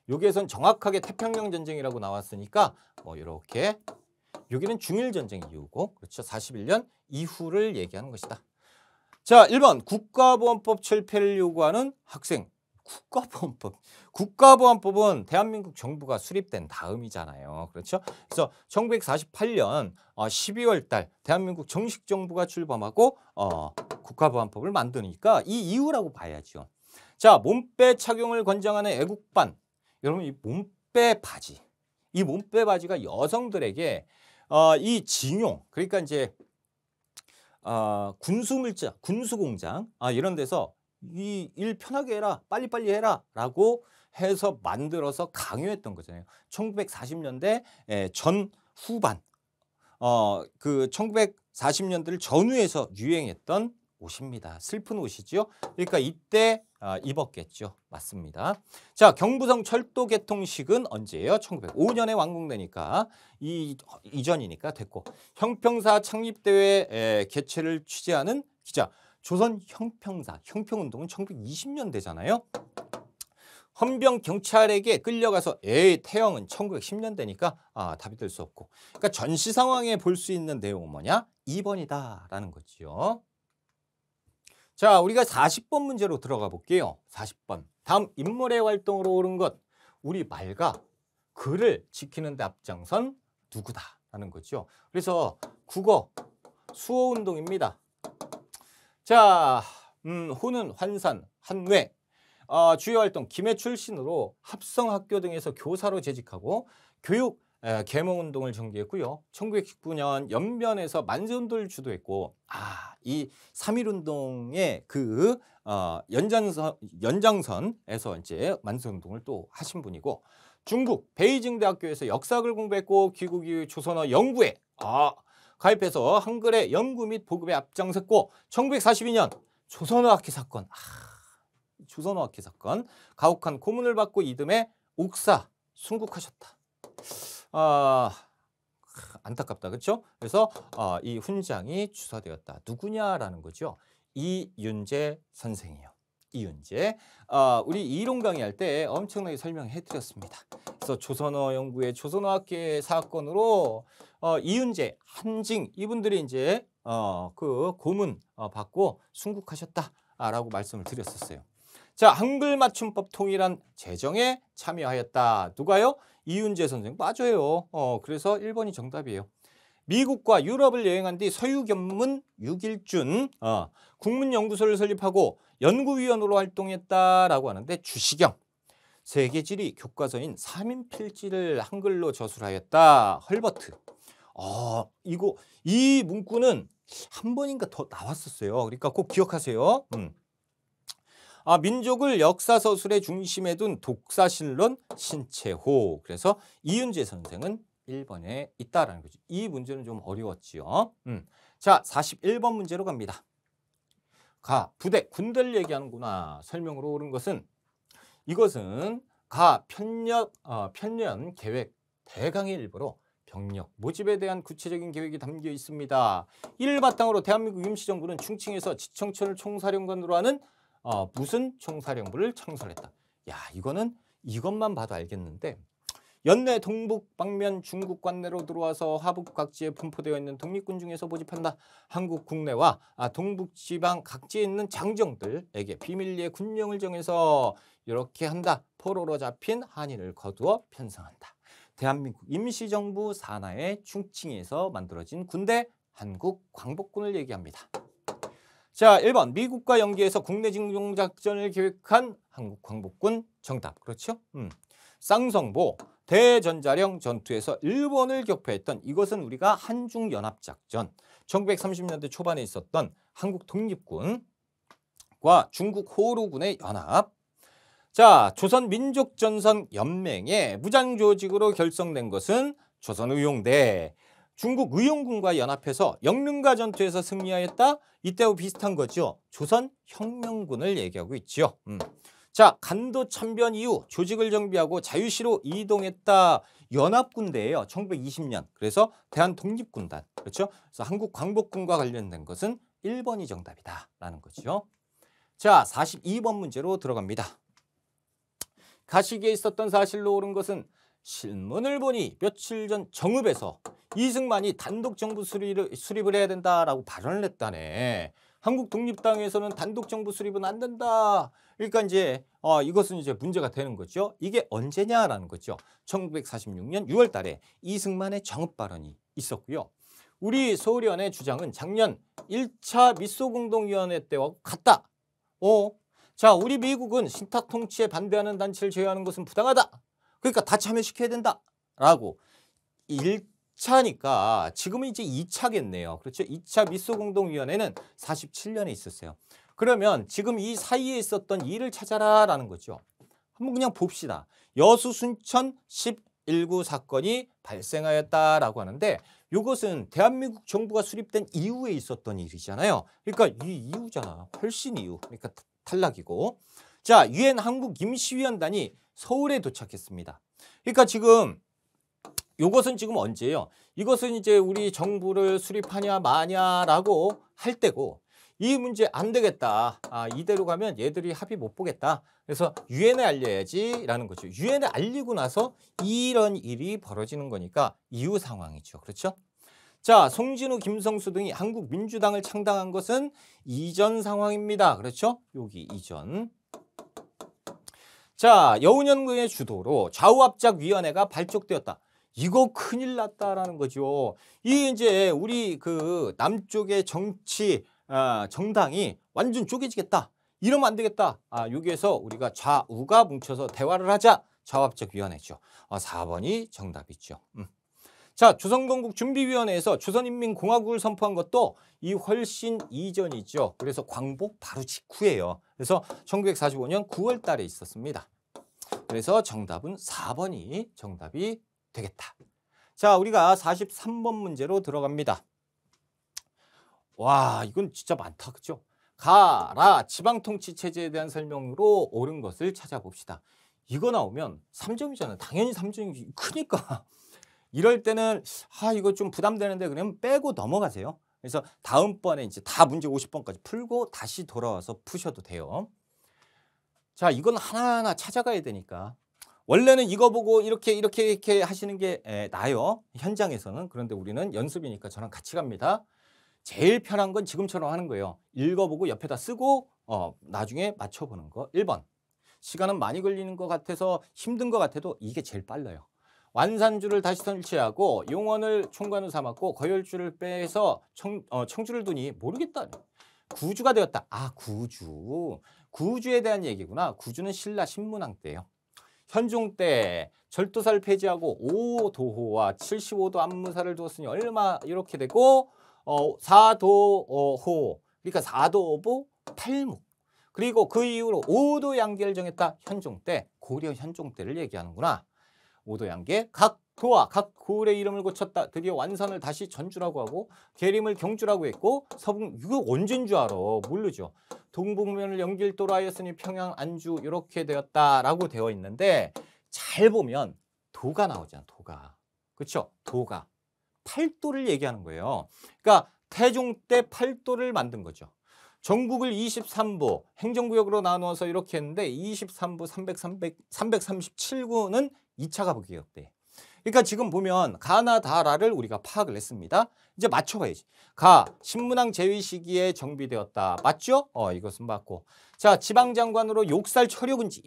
Speaker 1: 여기에선 정확하게 태평양 전쟁이라고 나왔으니까 뭐 이렇게 여기는 중일 전쟁 이후고 그렇죠? 41년 이후를 얘기하는 것이다. 자, 1번 국가보안법 철폐를 요구하는 학생. 국가보안법. 국가보안법은 대한민국 정부가 수립된 다음이잖아요. 그렇죠? 그래서 1948년 12월 달 대한민국 정식 정부가 출범하고 국가보안법을 만드니까 이 이유라고 봐야죠. 자, 몸빼 착용을 권장하는 애국반. 여러분, 이 몸빼 바지. 이 몸빼 바지가 여성들에게 이 징용, 그러니까 이제 군수물자, 군수공장 이런 데서 이 일 편하게 해라, 빨리빨리 해라 라고 해서 만들어서 강요했던 거잖아요. 1940년대 전 후반 그 1940년대를 전후해서 유행했던 옷입니다. 슬픈 옷이죠. 그러니까 이때 입었겠죠. 맞습니다. 자, 경부성 철도 개통식은 언제예요? 1905년에 완공되니까 이전이니까 됐고, 형평사 창립대회 개최를 취재하는 기자. 조선 형평사, 형평운동은 1920년대잖아요. 헌병 경찰에게 끌려가서 태형은 1910년대니까 답이 될 수 없고, 그러니까 전시 상황에 볼 수 있는 내용은 뭐냐? 2번이다라는 거죠. 자, 우리가 40번 문제로 들어가 볼게요. 40번. 다음 인물의 활동으로 옳은 것. 우리 말과 글을 지키는 데 앞장선 누구다라는 거죠. 그래서 국어 수호운동입니다. 자, 호는 환산, 한외. 주요 활동 김해 출신으로 합성학교 등에서 교사로 재직하고 교육 계몽운동을 전개했고요. 1919년 연변에서 만세운동을 주도했고, 이 3.1운동의 그 연장선에서 이제 만세운동을 또 하신 분이고, 중국 베이징 대학교에서 역사학을 공부했고, 귀국 이후 조선어 연구회 가입해서 한글의 연구 및 보급에 앞장섰고, 1942년 조선어학회 사건, 조선어학회 사건, 가혹한 고문을 받고 이듬해 옥사 순국하셨다. 안타깝다, 그렇죠? 그래서 이 훈장이 추서되었다. 누구냐라는 거죠. 이윤재 선생이요. 이윤재. 우리 이론 강의할 때 엄청나게 설명해 드렸습니다. 그래서 조선어 연구회 조선어학회 사건으로 이윤재, 한징 이분들이 이제 그 고문 받고 순국하셨다라고 말씀을 드렸었어요. 자, 한글 맞춤법 통일한 제정에 참여하였다. 누가요? 이윤재 선생. 맞아요. 그래서 1번이 정답이에요. 미국과 유럽을 여행한 뒤 서유견문 6일준 국문연구소를 설립하고 연구위원으로 활동했다라고 하는데, 주시경. 세계지리 교과서인 삼인필지를 한글로 저술하였다. 헐버트. 이 문구는 한 번인가 더 나왔었어요. 그러니까 꼭 기억하세요. 민족을 역사서술의 중심에 둔 독사신론 신채호. 그래서 이윤재 선생은 1번에 있다라는 거죠. 이 문제는 좀 어려웠지요. 자, 41번 문제로 갑니다. 부대, 군대를 얘기하는구나. 설명으로 옳은 것은, 이것은 편년 계획 대강의 일부로 병력 모집에 대한 구체적인 계획이 담겨 있습니다. 이를 바탕으로 대한민국 임시정부는 충칭에서 지청천을 총사령관으로 하는 무슨 총사령부를 창설했다. 야, 이것만 봐도 알겠는데, 연내 동북 방면 중국 관내로 들어와서 하북 각지에 분포되어 있는 독립군 중에서 모집한다. 한국 국내와 동북 지방 각지에 있는 장정들에게 비밀리에 군령을 정해서 이렇게 한다. 포로로 잡힌 한인을 거두어 편성한다. 대한민국 임시정부 산하의 충칭에서 만들어진 군대 한국 광복군을 얘기합니다. 자, 1번 미국과 연계해서 국내 징용작전을 계획한 한국 광복군. 정답. 그렇죠? 쌍성보 대전자령 전투에서 일본을 격파했던, 이것은 우리가 한중연합작전, 1930년대 초반에 있었던 한국 독립군과 중국 호루군의 연합. 자, 조선민족전선연맹의 무장조직으로 결성된 것은 조선의용대. 중국 의용군과 연합해서 영릉가 전투에서 승리하였다. 이때와 비슷한 거죠. 조선혁명군을 얘기하고 있죠. 자, 간도 참변 이후 조직을 정비하고 자유시로 이동했다. 연합군대예요. 1920년. 그래서 대한독립군단. 그렇죠? 그래서 한국광복군과 관련된 것은 1번이 정답이다라는 거죠. 자, 42번 문제로 들어갑니다. 가시기에 있었던 사실로 옳은 것은, 신문을 보니 며칠 전 정읍에서 이승만이 단독 정부 수립을 해야 된다라고 발언을 했다네. 한국 독립당에서는 단독 정부 수립은 안 된다. 그러니까 이제 이것은 이제 문제가 되는 거죠. 이게 언제냐라는 거죠. 1946년 6월 달에 이승만의 정읍 발언이 있었고요. 우리 서울위원회 주장은 작년 1차 미소공동위원회 때와 같다. 자, 우리 미국은 신탁 통치에 반대하는 단체를 제외하는 것은 부당하다. 그러니까 다 참여시켜야 된다. 라고. 1차니까 지금은 이제 2차겠네요. 그렇죠? 2차 미소공동위원회는 47년에 있었어요. 그러면 지금 이 사이에 있었던 일을 찾아라라는 거죠. 한번 그냥 봅시다. 여수 순천 11구 사건이 발생하였다라고 하는데, 이것은 대한민국 정부가 수립된 이후에 있었던 일이잖아요. 그러니까 이 이후잖아. 훨씬 이후. 그러니까 탈락이고. 자, 유엔 한국 임시위원단이 서울에 도착했습니다. 그러니까 지금 이것은 지금 언제예요? 이것은 이제 우리 정부를 수립하냐 마냐라고 할 때고, 이 문제 안 되겠다. 이대로 가면 얘들이 합의 못 보겠다. 그래서 유엔에 알려야지라는 거죠. 유엔에 알리고 나서 이런 일이 벌어지는 거니까 이후 상황이죠. 그렇죠? 자, 송진우, 김성수 등이 한국민주당을 창당한 것은 이전 상황입니다. 그렇죠? 여기 이전. 자, 여운형의 주도로 좌우합작위원회가 발족되었다. 이거 큰일 났다라는 거죠. 이 이제 우리 그 남쪽의 정치 정당이 완전 쪼개지겠다. 이러면 안 되겠다. 여기에서 우리가 좌우가 뭉쳐서 대화를 하자. 좌우합작위원회죠. 4번이 정답이죠. 자, 조선건국준비위원회에서 조선인민공화국을 선포한 것도 이 훨씬 이전이죠. 그래서 광복 바로 직후예요. 그래서 1945년 9월 달에 있었습니다. 그래서 정답은 4번이 정답이 되겠다. 자, 우리가 43번 문제로 들어갑니다. 와, 이건 진짜 많다. 그죠? 가라 지방통치체제에 대한 설명으로 옳은 것을 찾아봅시다. 이거 나오면 3점이잖아요. 당연히 3점이 크니까. 이럴 때는 이거 좀 부담되는데 그러면 빼고 넘어가세요. 그래서 다음번에 이제 다 문제 50번까지 풀고 다시 돌아와서 푸셔도 돼요. 자, 이건 하나하나 찾아가야 되니까. 원래는 이거 보고 이렇게 하시는 게 나아요. 현장에서는. 그런데 우리는 연습이니까 저랑 같이 갑니다. 제일 편한 건 지금처럼 하는 거예요. 읽어보고 옆에다 쓰고 나중에 맞춰보는 거. 1번. 시간은 많이 걸리는 것 같아서 힘든 것 같아도 이게 제일 빨라요. 완산주를 다시 설치하고 용언을 총관으로 삼았고 거열주를 빼서 청주를 두니 모르겠다. 구주가 되었다. 구주. 구주에 대한 얘기구나. 구주는 신라 신문왕 때예요. 현종 때 절도사를 폐지하고 5도호와 75도 안무사를 두었으니 얼마 이렇게 되고 4도호 그러니까 4도보 8묵 그리고 그 이후로 5도 양계를 정했다. 현종 때 고려 현종 때를 얘기하는구나. 5도 양계 각 도와 각 고을의 이름을 고쳤다. 드디어 완산을 다시 전주라고 하고 계림을 경주라고 했고 서북 이거 언제인 줄 알아. 모르죠. 동북면을 영길도로 하였으니 평양 안주 이렇게 되었다라고 되어 있는데 잘 보면 도가 나오잖아. 도가. 그렇죠? 도가. 팔도를 얘기하는 거예요. 그러니까 태종 때 팔도를 만든 거죠. 전국을 23부 행정구역으로 나누어서 이렇게 했는데 23부 337구는 2차 가부개혁 때. 그러니까 지금 보면 가나다라를 우리가 파악을 했습니다. 이제 맞춰봐야지. 신문왕 제위 시기에 정비되었다. 맞죠? 이것은 맞고. 자, 지방장관으로 욕살 철효군지.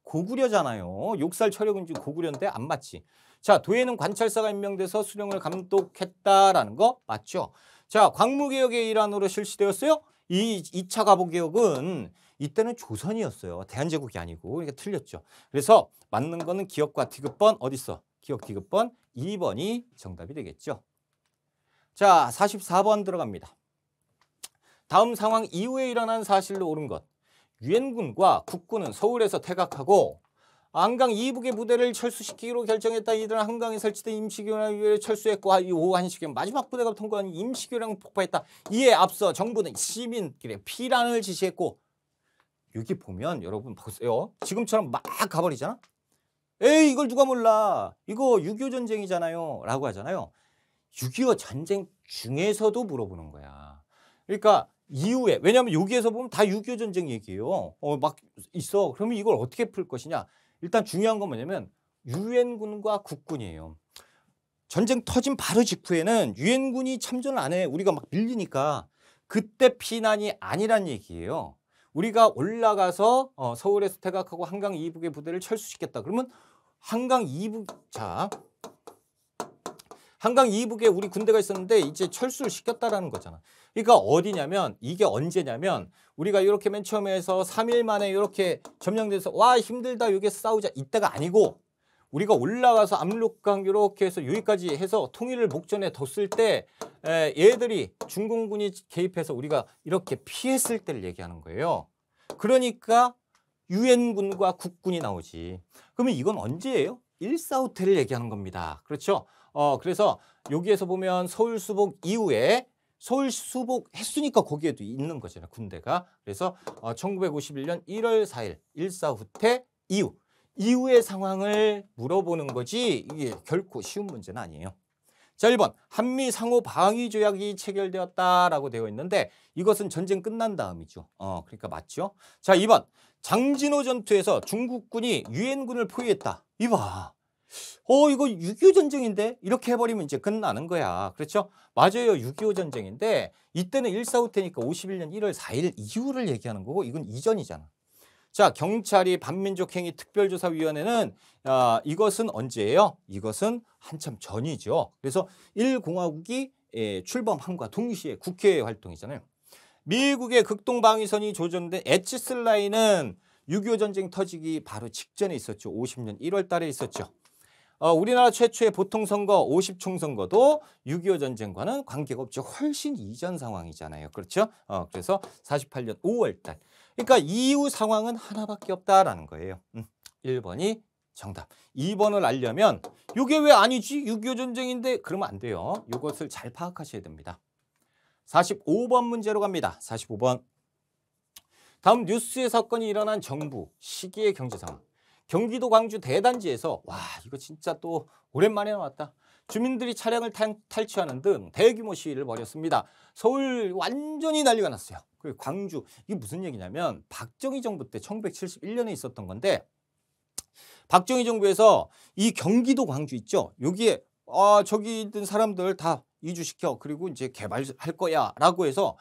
Speaker 1: 고구려잖아요. 욕살 철효군지 고구려인데 안 맞지. 자, 도에는 관찰사가 임명돼서 수령을 감독했다라는 거 맞죠? 자, 광무개혁의 일환으로 실시되었어요. 이 2차 가부개혁은 이때는 조선이었어요. 대한제국이 아니고. 그러니까 틀렸죠. 그래서 맞는 거는 기억과 디귿번 어디 있어? 기억 디귿번 2번이 정답이 되겠죠. 자, 44번 들어갑니다. 다음 상황 이후에 일어난 사실로 옳은 것. 유엔군과 국군은 서울에서 퇴각하고 한강 이북의 부대를 철수시키기로 결정했다. 이들은 한강에 설치된 임시교량을 철수했고 오후 1시경 마지막 부대가 통과한 임시교량 폭파했다. 이에 앞서 정부는 시민들의 피란을 지시했고 여기 보면 여러분 보세요. 지금처럼 막 가버리잖아. 이걸 누가 몰라. 이거 6.25 전쟁이잖아요. 라고 하잖아요. 6.25 전쟁 중에서도 물어보는 거야. 그러니까 이후에 왜냐하면 여기에서 보면 다 6.25 전쟁 얘기예요. 막 있어. 그러면 이걸 어떻게 풀 것이냐. 일단 중요한 건 뭐냐면 유엔군과 국군이에요. 전쟁 터진 바로 직후에는 유엔군이 참전을 안 해. 우리가 막 밀리니까 그때 피난이 아니란 얘기예요. 우리가 올라가서 서울에서 퇴각하고 한강 이북의 부대를 철수시켰다. 그러면 한강 이북에 우리 군대가 있었는데 이제 철수를 시켰다라는 거잖아. 그러니까 어디냐면 이게 언제냐면 우리가 이렇게 맨 처음에 해서 3일 만에 이렇게 점령돼서 와 힘들다 여기서 싸우자 이때가 아니고 우리가 올라가서 압록강 이렇게 해서 여기까지 해서 통일을 목전에 뒀을 때 얘들이 중공군이 개입해서 우리가 이렇게 피했을 때를 얘기하는 거예요. 그러니까 유엔군과 국군이 나오지. 그러면 이건 언제예요? 1.4후퇴를 얘기하는 겁니다. 그렇죠? 그래서 여기에서 보면 서울 수복 이후에 서울 수복했으니까 거기에도 있는 거잖아요. 군대가. 그래서 1951년 1월 4일 1.4후퇴 이후의 상황을 물어보는 거지 이게 결코 쉬운 문제는 아니에요. 자, 1번 한미 상호 방위 조약이 체결되었다라고 되어 있는데 이것은 전쟁 끝난 다음이죠. 그러니까 맞죠. 자, 2번 장진호 전투에서 중국군이 유엔군을 포위했다. 이봐. 이거 6.25 전쟁인데 이렇게 해버리면 이제 끝나는 거야. 그렇죠? 맞아요. 6.25 전쟁인데 이때는 1.4후퇴니까 51년 1월 4일 이후를 얘기하는 거고 이건 이전이잖아. 자, 경찰이 반민족행위 특별조사위원회는 이것은 언제예요? 이것은 한참 전이죠. 그래서 1공화국이 출범함과 동시에 국회 활동이잖아요. 미국의 극동방위선이 조정된 에치스 라인은 6.25 전쟁 터지기 바로 직전에 있었죠. 50년 1월 달에 있었죠. 우리나라 최초의 보통선거 50총선거도 6.25 전쟁과는 관계가 없죠. 훨씬 이전 상황이잖아요. 그렇죠? 그래서 48년 5월 달. 그러니까 이후 상황은 하나밖에 없다라는 거예요. 1번이 정답. 2번을 알려면 이게 왜 아니지? 6.25 전쟁인데 그러면 안 돼요. 이것을 잘 파악하셔야 됩니다. 45번 문제로 갑니다. 45번. 다음 뉴스의 사건이 일어난 정부, 시기의 경제 상황. 경기도 광주 대단지에서 와 이거 진짜 또 오랜만에 나왔다. 주민들이 차량을 탈취하는 등 대규모 시위를 벌였습니다. 서울 완전히 난리가 났어요. 그리고 광주 이게 무슨 얘기냐면 박정희 정부 때 1971년에 있었던 건데 박정희 정부에서 이 경기도 광주 있죠. 여기에 저기 있는 사람들 다 이주시켜 그리고 이제 개발할 거야라고 해서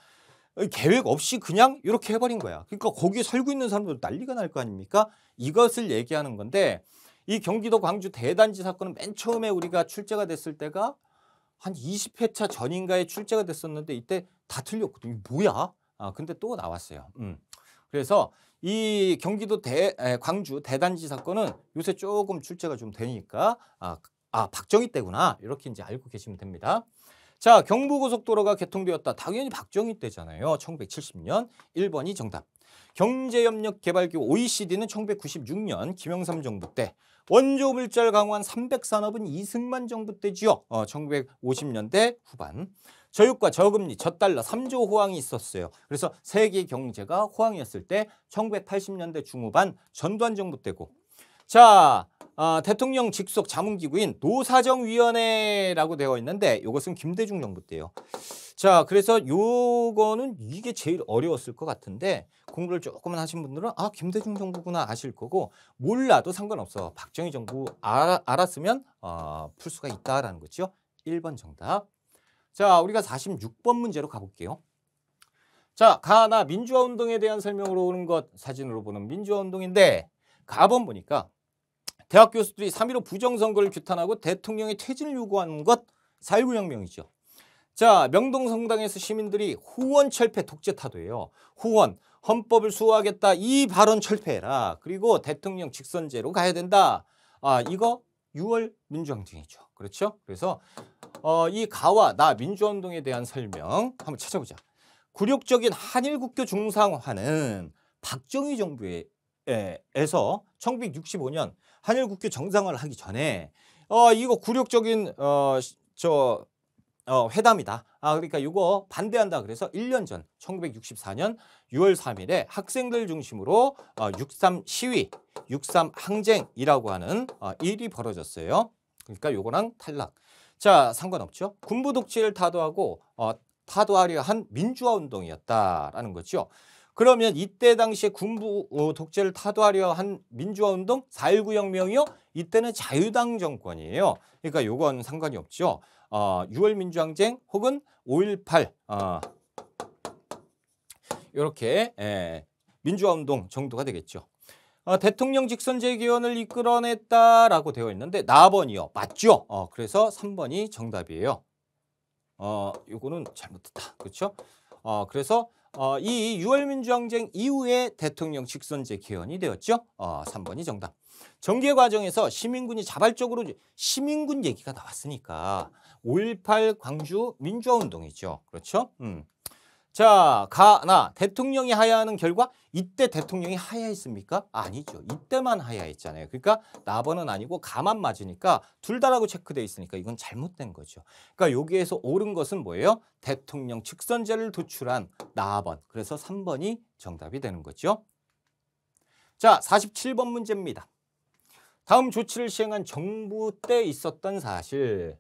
Speaker 1: 계획 없이 그냥 이렇게 해버린 거야. 그러니까 거기에 살고 있는 사람들 난리가 날 거 아닙니까? 이것을 얘기하는 건데 이 경기도 광주 대단지 사건은 맨 처음에 우리가 출제가 됐을 때가 한 20회차 전인가에 출제가 됐었는데 이때 다 틀렸거든요. 뭐야? 근데 또 나왔어요. 그래서 이 경기도 광주 대단지 사건은 요새 조금 출제가 좀 되니까 박정희 때구나 이렇게 이제 알고 계시면 됩니다. 자, 경부고속도로가 개통되었다. 당연히 박정희 때잖아요. 1970년 1번이 정답. 경제협력개발기구 OECD는 1996년 김영삼 정부 때. 원조 물자를 강화한 300산업은 이승만 정부 때지요. 1950년대 후반. 저유가, 저금리, 저달러 3조 호황이 있었어요. 그래서 세계 경제가 호황이었을 때 1980년대 중후반 전두환 정부 때고. 자, 대통령 직속 자문기구인 노사정위원회라고 되어 있는데 이것은 김대중 정부 때요. 자, 그래서 요거는 이게 제일 어려웠을 것 같은데 공부를 조금만 하신 분들은 김대중 정부구나 아실 거고 몰라도 상관없어. 박정희 정부 알았으면 풀 수가 있다라는 거죠. 1번 정답. 자, 우리가 46번 문제로 가볼게요. 자, 가나 민주화운동에 대한 설명으로 오는 것 사진으로 보는 민주화운동인데 가본 보니까 대학 교수들이 3.15 부정선거를 규탄하고 대통령의 퇴진을 요구하는 것 4.19 혁명이죠. 자, 명동성당에서 시민들이 후원 철폐 독재 타도예요. 후원, 헌법을 수호하겠다 이 발언 철폐해라. 그리고 대통령 직선제로 가야 된다. 이거 6월 민주항쟁이죠. 그렇죠? 그래서 이 가와 나 민주화운동에 대한 설명 한번 찾아보자. 굴욕적인 한일국교 중상화는 박정희 정부에서 1965년 한일국교 정상화를 하기 전에 이거 굴욕적인 회담이다. 그러니까 이거 반대한다. 그래서 1년 전 1964년 6월 3일에 학생들 중심으로 6.3 시위, 6.3 항쟁이라고 하는 일이 벌어졌어요. 그러니까 요거랑 탈락. 자, 상관없죠. 군부 독재를 타도하려 한 민주화 운동이었다라는 거죠. 그러면 이때 당시에 군부 독재를 타도하려 한 민주화 운동 4.19 혁명이요? 이때는 자유당 정권이에요. 그러니까 요건 상관이 없죠. 6월 민주항쟁 혹은 5.18 이렇게 민주화 운동 정도가 되겠죠. 대통령 직선제 개헌을 이끌어냈다라고 되어 있는데 나번이요. 맞죠? 그래서 3번이 정답이에요. 요거는 잘못됐다. 그렇죠? 그래서 이 6월 민주항쟁 이후에 대통령 직선제 개헌이 되었죠. 3번이 정답. 정계 과정에서 시민군이 자발적으로 시민군 얘기가 나왔으니까 5.18 광주 민주화운동이죠. 그렇죠? 자, 가나 대통령이 하야하는 결과 이때 대통령이 하야했습니까? 아니죠. 이때만 하야했잖아요. 그러니까 나번은 아니고 가만 맞으니까 둘 다라고 체크되어 있으니까 이건 잘못된 거죠. 그러니까 여기에서 옳은 것은 뭐예요? 대통령 직선제를 도출한 나번. 그래서 3번이 정답이 되는 거죠. 자, 47번 문제입니다. 다음 조치를 시행한 정부 때 있었던 사실.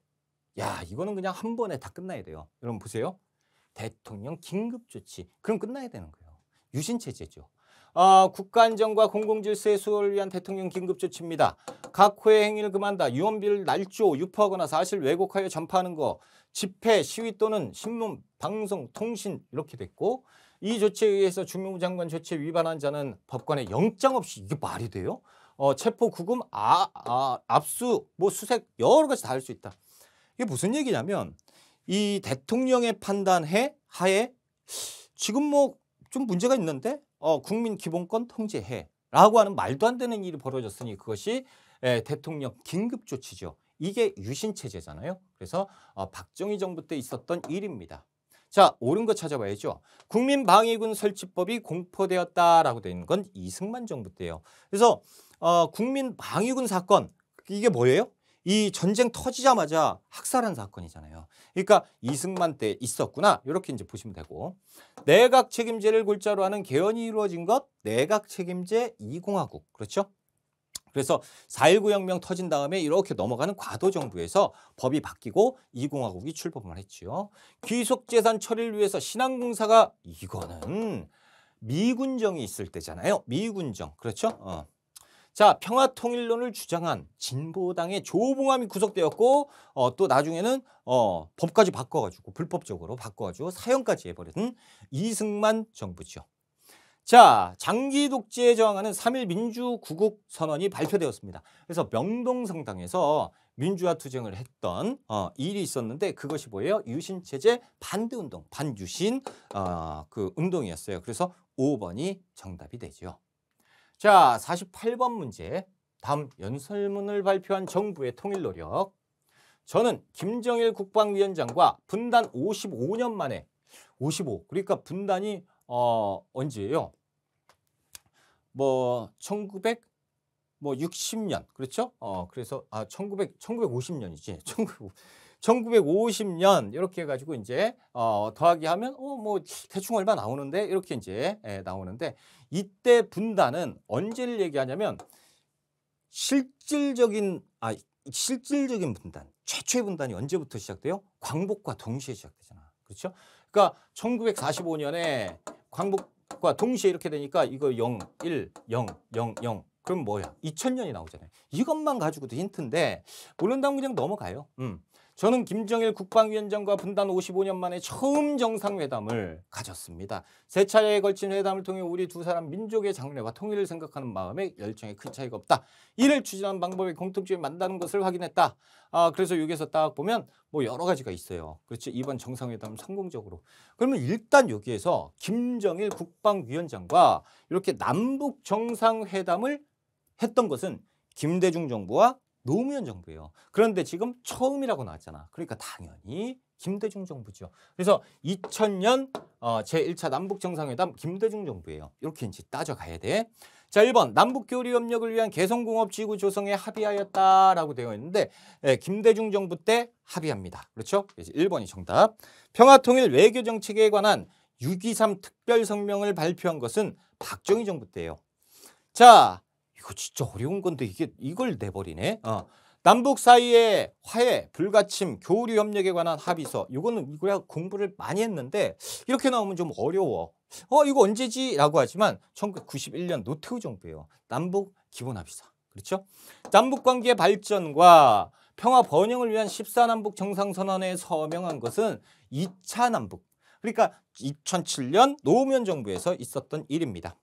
Speaker 1: 야, 이거는 그냥 한 번에 다 끝나야 돼요. 여러분 보세요. 대통령 긴급조치. 그럼 끝나야 되는 거예요. 유신체제죠. 국가안전과 공공질서의 수호를 위한 대통령 긴급조치입니다. 각 호의 행위를 금한다. 유언비를 날조, 유포하거나 사실 왜곡하여 전파하는 거. 집회, 시위 또는 신문, 방송, 통신 이렇게 됐고 이 조치에 의해서 주무부 장관 조치에 위반한 자는 법관에 영장 없이 이게 말이 돼요? 체포, 구금, 압수, 수색 여러 가지 다 할 수 있다. 이게 무슨 얘기냐면 이 대통령의 하에 지금 좀 문제가 있는데 국민 기본권 통제해 라고 하는 말도 안 되는 일이 벌어졌으니 그것이 대통령 긴급 조치죠. 이게 유신 체제잖아요. 그래서 박정희 정부 때 있었던 일입니다. 자, 옳은 거 찾아봐야죠. 국민방위군 설치법이 공포되었다라고 되어 있는 건 이승만 정부 때예요. 그래서 국민방위군 사건 이게 뭐예요? 이 전쟁 터지자마자 학살한 사건이잖아요. 그러니까 이승만 때 있었구나. 이렇게 이제 보시면 되고, 내각 책임제를 골자로 하는 개헌이 이루어진 것 내각 책임제 2공화국. 그렇죠? 그래서 4.19 혁명 터진 다음에 이렇게 넘어가는 과도 정부에서 법이 바뀌고 2공화국이 출범을 했죠. 귀속재산 처리를 위해서 신항공사가, 이거는 미군정이 있을 때잖아요. 미군정. 그렇죠? 자, 평화통일론을 주장한 진보당의 조봉암이 구속되었고, 또 나중에는 법까지 바꿔가지고 불법적으로 바꿔가지고 사형까지 해버린 이승만 정부죠. 자, 장기 독재에 저항하는 3.1 민주구국 선언이 발표되었습니다. 그래서 명동성당에서 민주화 투쟁을 했던 일이 있었는데, 그것이 뭐예요? 유신체제 반대운동, 반유신 그 운동이었어요. 그래서 5번이 정답이 되죠. 자, 48번 문제. 다음 연설문을 발표한 정부의 통일 노력. 저는 김정일 국방위원장과 분단 55년 만에, 55, 그러니까 분단이 언제예요? 1960년, 그렇죠? 그래서 1950년이지. 1950년 이렇게 해가지고 이제 더하기 하면 뭐 대충 얼마 나오는데, 이렇게 이제 나오는데, 이때 분단은 언제를 얘기하냐면 실질적인 분단, 최초의 분단이 언제부터 시작돼요? 광복과 동시에 시작되잖아. 그렇죠? 그러니까 1945년에 광복과 동시에 이렇게 되니까 이거 0, 1, 0, 0, 0. 그럼 뭐야? 2000년이 나오잖아요. 이것만 가지고도 힌트인데 모른다면 그냥 넘어가요. 저는 김정일 국방위원장과 분단 55년 만에 처음 정상회담을 가졌습니다. 세 차례에 걸친 회담을 통해 우리 두 사람 민족의 장래와 통일을 생각하는 마음에 열정에 큰 차이가 없다. 이를 추진하는 방법에 공통점이 많다는 것을 확인했다. 그래서 여기서 딱 보면 뭐 여러 가지가 있어요. 그렇지? 이번 정상회담 성공적으로. 그러면 일단 여기에서 김정일 국방위원장과 이렇게 남북 정상회담을 했던 것은 김대중 정부와 노무현 정부예요. 그런데 지금 처음이라고 나왔잖아. 그러니까 당연히 김대중 정부죠. 그래서 2000년 제1차 남북 정상회담 김대중 정부예요. 이렇게 이제 따져가야 돼. 자, 1번 남북교류 협력을 위한 개성공업지구 조성에 합의하였다라고 되어 있는데, 김대중 정부 때 합의합니다. 그렇죠? 그래서 1번이 정답. 평화통일 외교정책에 관한 6.23 특별성명을 발표한 것은 박정희 정부 때예요. 자, 이거 진짜 어려운 건데 이걸 내버리네. 남북 사이의 화해, 불가침, 교류 협력에 관한 합의서. 이거는 이거야 공부를 많이 했는데 이렇게 나오면 좀 어려워. 이거 언제지? 라고 하지만 1991년 노태우 정부예요. 남북 기본 합의서. 그렇죠? 남북 관계 발전과 평화 번영을 위한 14남북 정상선언에 서명한 것은 2차 남북. 그러니까 2007년 노무현 정부에서 있었던 일입니다.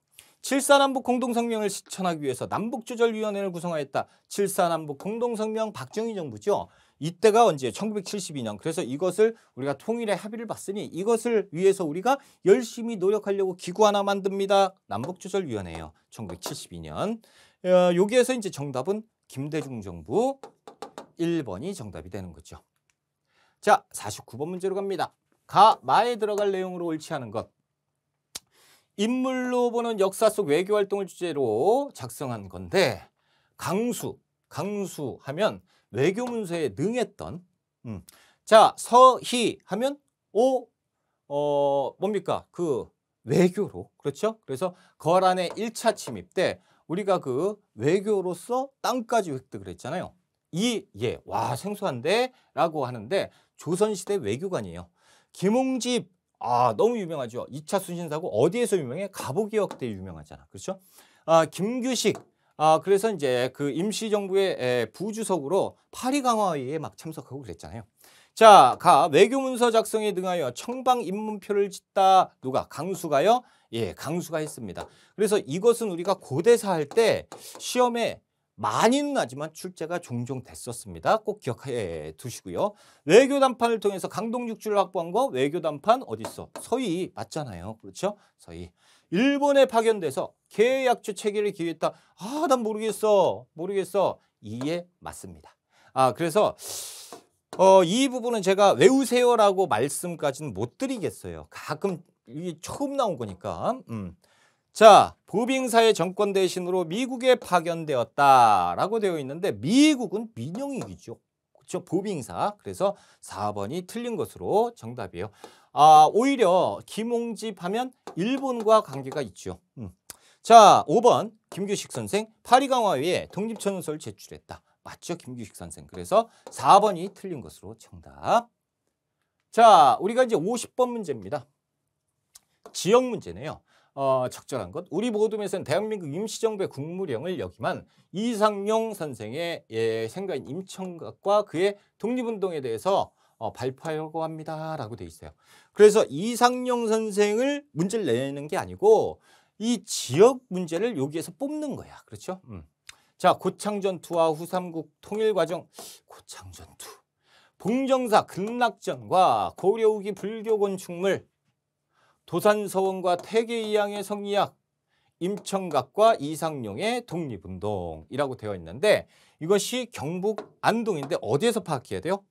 Speaker 1: 7.4남북 공동성명을 실천하기 위해서 남북조절위원회를 구성하였다. 7.4남북 공동성명 박정희 정부죠. 이때가 언제? 1972년. 그래서 이것을 우리가 통일의 합의를 봤으니 이것을 위해서 우리가 열심히 노력하려고 기구 하나 만듭니다. 남북조절위원회예요. 1972년. 여기에서 이제 정답은 김대중 정부 1번이 정답이 되는 거죠. 자, 49번 문제로 갑니다. 가, 마에 들어갈 내용으로 옳지 않은 것. 인물로 보는 역사 속 외교활동을 주제로 작성한 건데, 강수하면 외교문서에 능했던, 자, 서희 하면 뭡니까? 그 외교로, 그렇죠? 그래서 거란의 1차 침입 때 우리가 그 외교로서 땅까지 획득을 했잖아요. 와, 생소한데? 라고 하는데 조선시대 외교관이에요. 김홍집, 너무 유명하죠. 2차 수신사고 어디에서 유명해? 갑오개혁 때 유명하잖아. 그렇죠? 김규식, 그래서 이제 그 임시정부의 부주석으로 파리강화회의에 막 참석하고 그랬잖아요. 자, 외교문서 작성에 등하여 청방 입문표를 짓다. 누가? 강수가요? 예, 강수가 했습니다. 그래서 이것은 우리가 고대사 할 때 시험에 많이는 하지만 출제가 종종 됐었습니다. 꼭 기억해 두시고요. 외교담판을 통해서 강동육주를 확보한 거, 외교담판 어딨어? 서희 맞잖아요. 그렇죠? 서희. 일본에 파견돼서 계약주 체결을 기획했다. 난 모르겠어. 2에 맞습니다. 그래서 이 부분은 제가 외우세요라고 말씀까지는 못 드리겠어요. 가끔 이게 처음 나온 거니까. 자, 보빙사의 정권 대신으로 미국에 파견되었다라고 되어 있는데 미국은 민영이죠. 그렇죠? 보빙사. 그래서 4번이 틀린 것으로 정답이에요. 오히려 김홍집 하면 일본과 관계가 있죠. 자, 5번 김규식 선생 파리강화회에 독립선언서를 제출했다. 맞죠? 김규식 선생. 그래서 4번이 틀린 것으로 정답. 자, 우리가 이제 50번 문제입니다. 지역 문제네요. 적절한 것. 우리 모둠에서는 대한민국 임시정부의 국무령을 여기만 이상용 선생의 생가인 임청각과 그의 독립운동에 대해서 발표하려고 합니다. 라고 되어 있어요. 그래서 이상용 선생을 문제를 내는 게 아니고 이 지역 문제를 여기에서 뽑는 거야. 그렇죠? 자, 고창전투와 후삼국 통일과정. 고창전투. 봉정사 극락전과 고려 후기 불교 건축물. 도산서원과 태계이양의 성리학, 임청각과 이상용의 독립운동이라고 되어 있는데 이것이 경북 안동인데 어디에서 파악해야 돼요?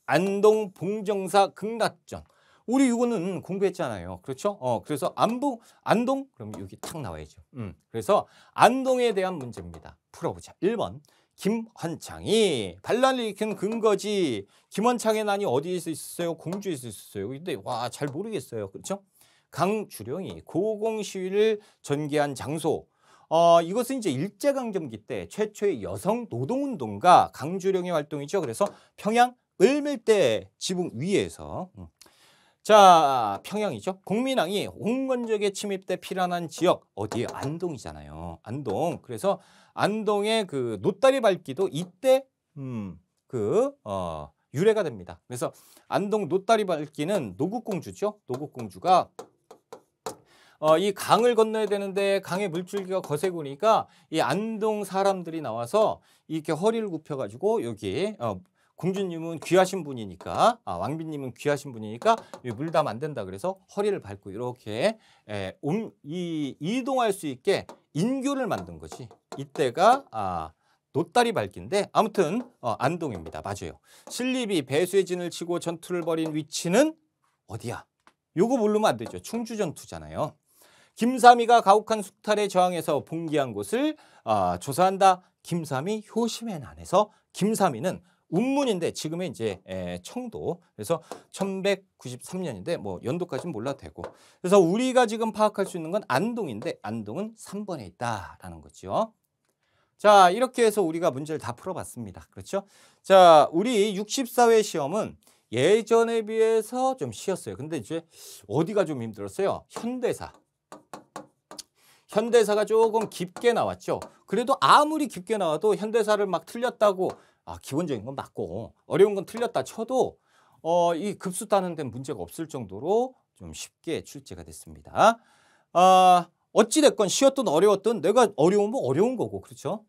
Speaker 1: 안동 봉정사 극락전. 우리 이거는 공부했잖아요. 그렇죠? 그래서 안동? 그럼 여기 탁 나와야죠. 그래서 안동에 대한 문제입니다. 풀어보자. 1번. 김헌창이 반란을 일으킨 근거지. 김헌창의 난이 어디에서 있었어요? 공주에서 있었어요. 근데 와, 잘 모르겠어요. 그렇죠? 강주령이 고공시위를 전개한 장소. 이것은 이제 일제강점기 때 최초의 여성 노동운동가 강주령의 활동이죠. 그래서 평양 을밀대 지붕 위에서. 자, 평양이죠. 국민왕이 홍건적에 침입돼 피란한 지역 어디에? 안동이잖아요. 안동. 그래서 안동의 그 노다리 밟기도 이때 유래가 됩니다. 그래서 안동 노다리 밟기는 노국공주죠. 노국공주가 이 강을 건너야 되는데 강의 물줄기가 거세구니까 이 안동 사람들이 나와서 이렇게 허리를 굽혀가지고 여기 공주님은 귀하신 분이니까 왕비님은 귀하신 분이니까 물담 안 된다 그래서 허리를 밟고 이렇게 이동할 수 있게 인교를 만든 거지. 이때가 노다리 밟기인데 아무튼 안동입니다. 맞아요. 신립이 배수의 진을 치고 전투를 벌인 위치는 어디야? 요거 모르면 안 되죠. 충주 전투잖아요. 김삼이가 가혹한 숙탈에 저항해서 봉기한 곳을 조사한다. 김삼이 효심의 난에서 김삼이는 운문인데 지금의 이제 청도. 그래서 1193년인데 뭐 연도까지는 몰라도 되고. 그래서 우리가 지금 파악할 수 있는 건 안동인데 안동은 3번에 있다라는 거죠. 자, 이렇게 해서 우리가 문제를 다 풀어봤습니다. 그렇죠? 자, 우리 64회 시험은 예전에 비해서 좀 쉬웠어요. 근데 이제 어디가 좀 힘들었어요? 현대사. 현대사가 조금 깊게 나왔죠. 그래도 아무리 깊게 나와도 현대사를 막 틀렸다고 기본적인 건 맞고 어려운 건 틀렸다 쳐도 이 급수 따는 데는 문제가 없을 정도로 좀 쉽게 출제가 됐습니다. 어찌됐건 쉬웠든 어려웠든 내가 어려우면 어려운 거고 그렇죠?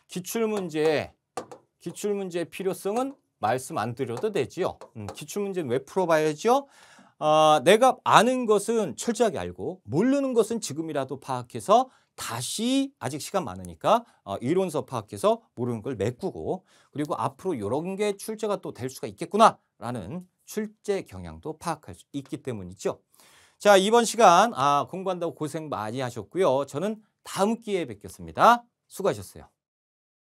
Speaker 1: 기출문제의 필요성은 말씀 안 드려도 되지요. 기출문제는 왜 풀어봐야죠? 내가 아는 것은 철저하게 알고 모르는 것은 지금이라도 파악해서 다시 아직 시간 많으니까 이론서 파악해서 모르는 걸 메꾸고 그리고 앞으로 이런 게 출제가 또 될 수가 있겠구나라는 출제 경향도 파악할 수 있기 때문이죠. 자, 이번 시간 공부한다고 고생 많이 하셨고요. 저는 다음 기회에 뵙겠습니다. 수고하셨어요.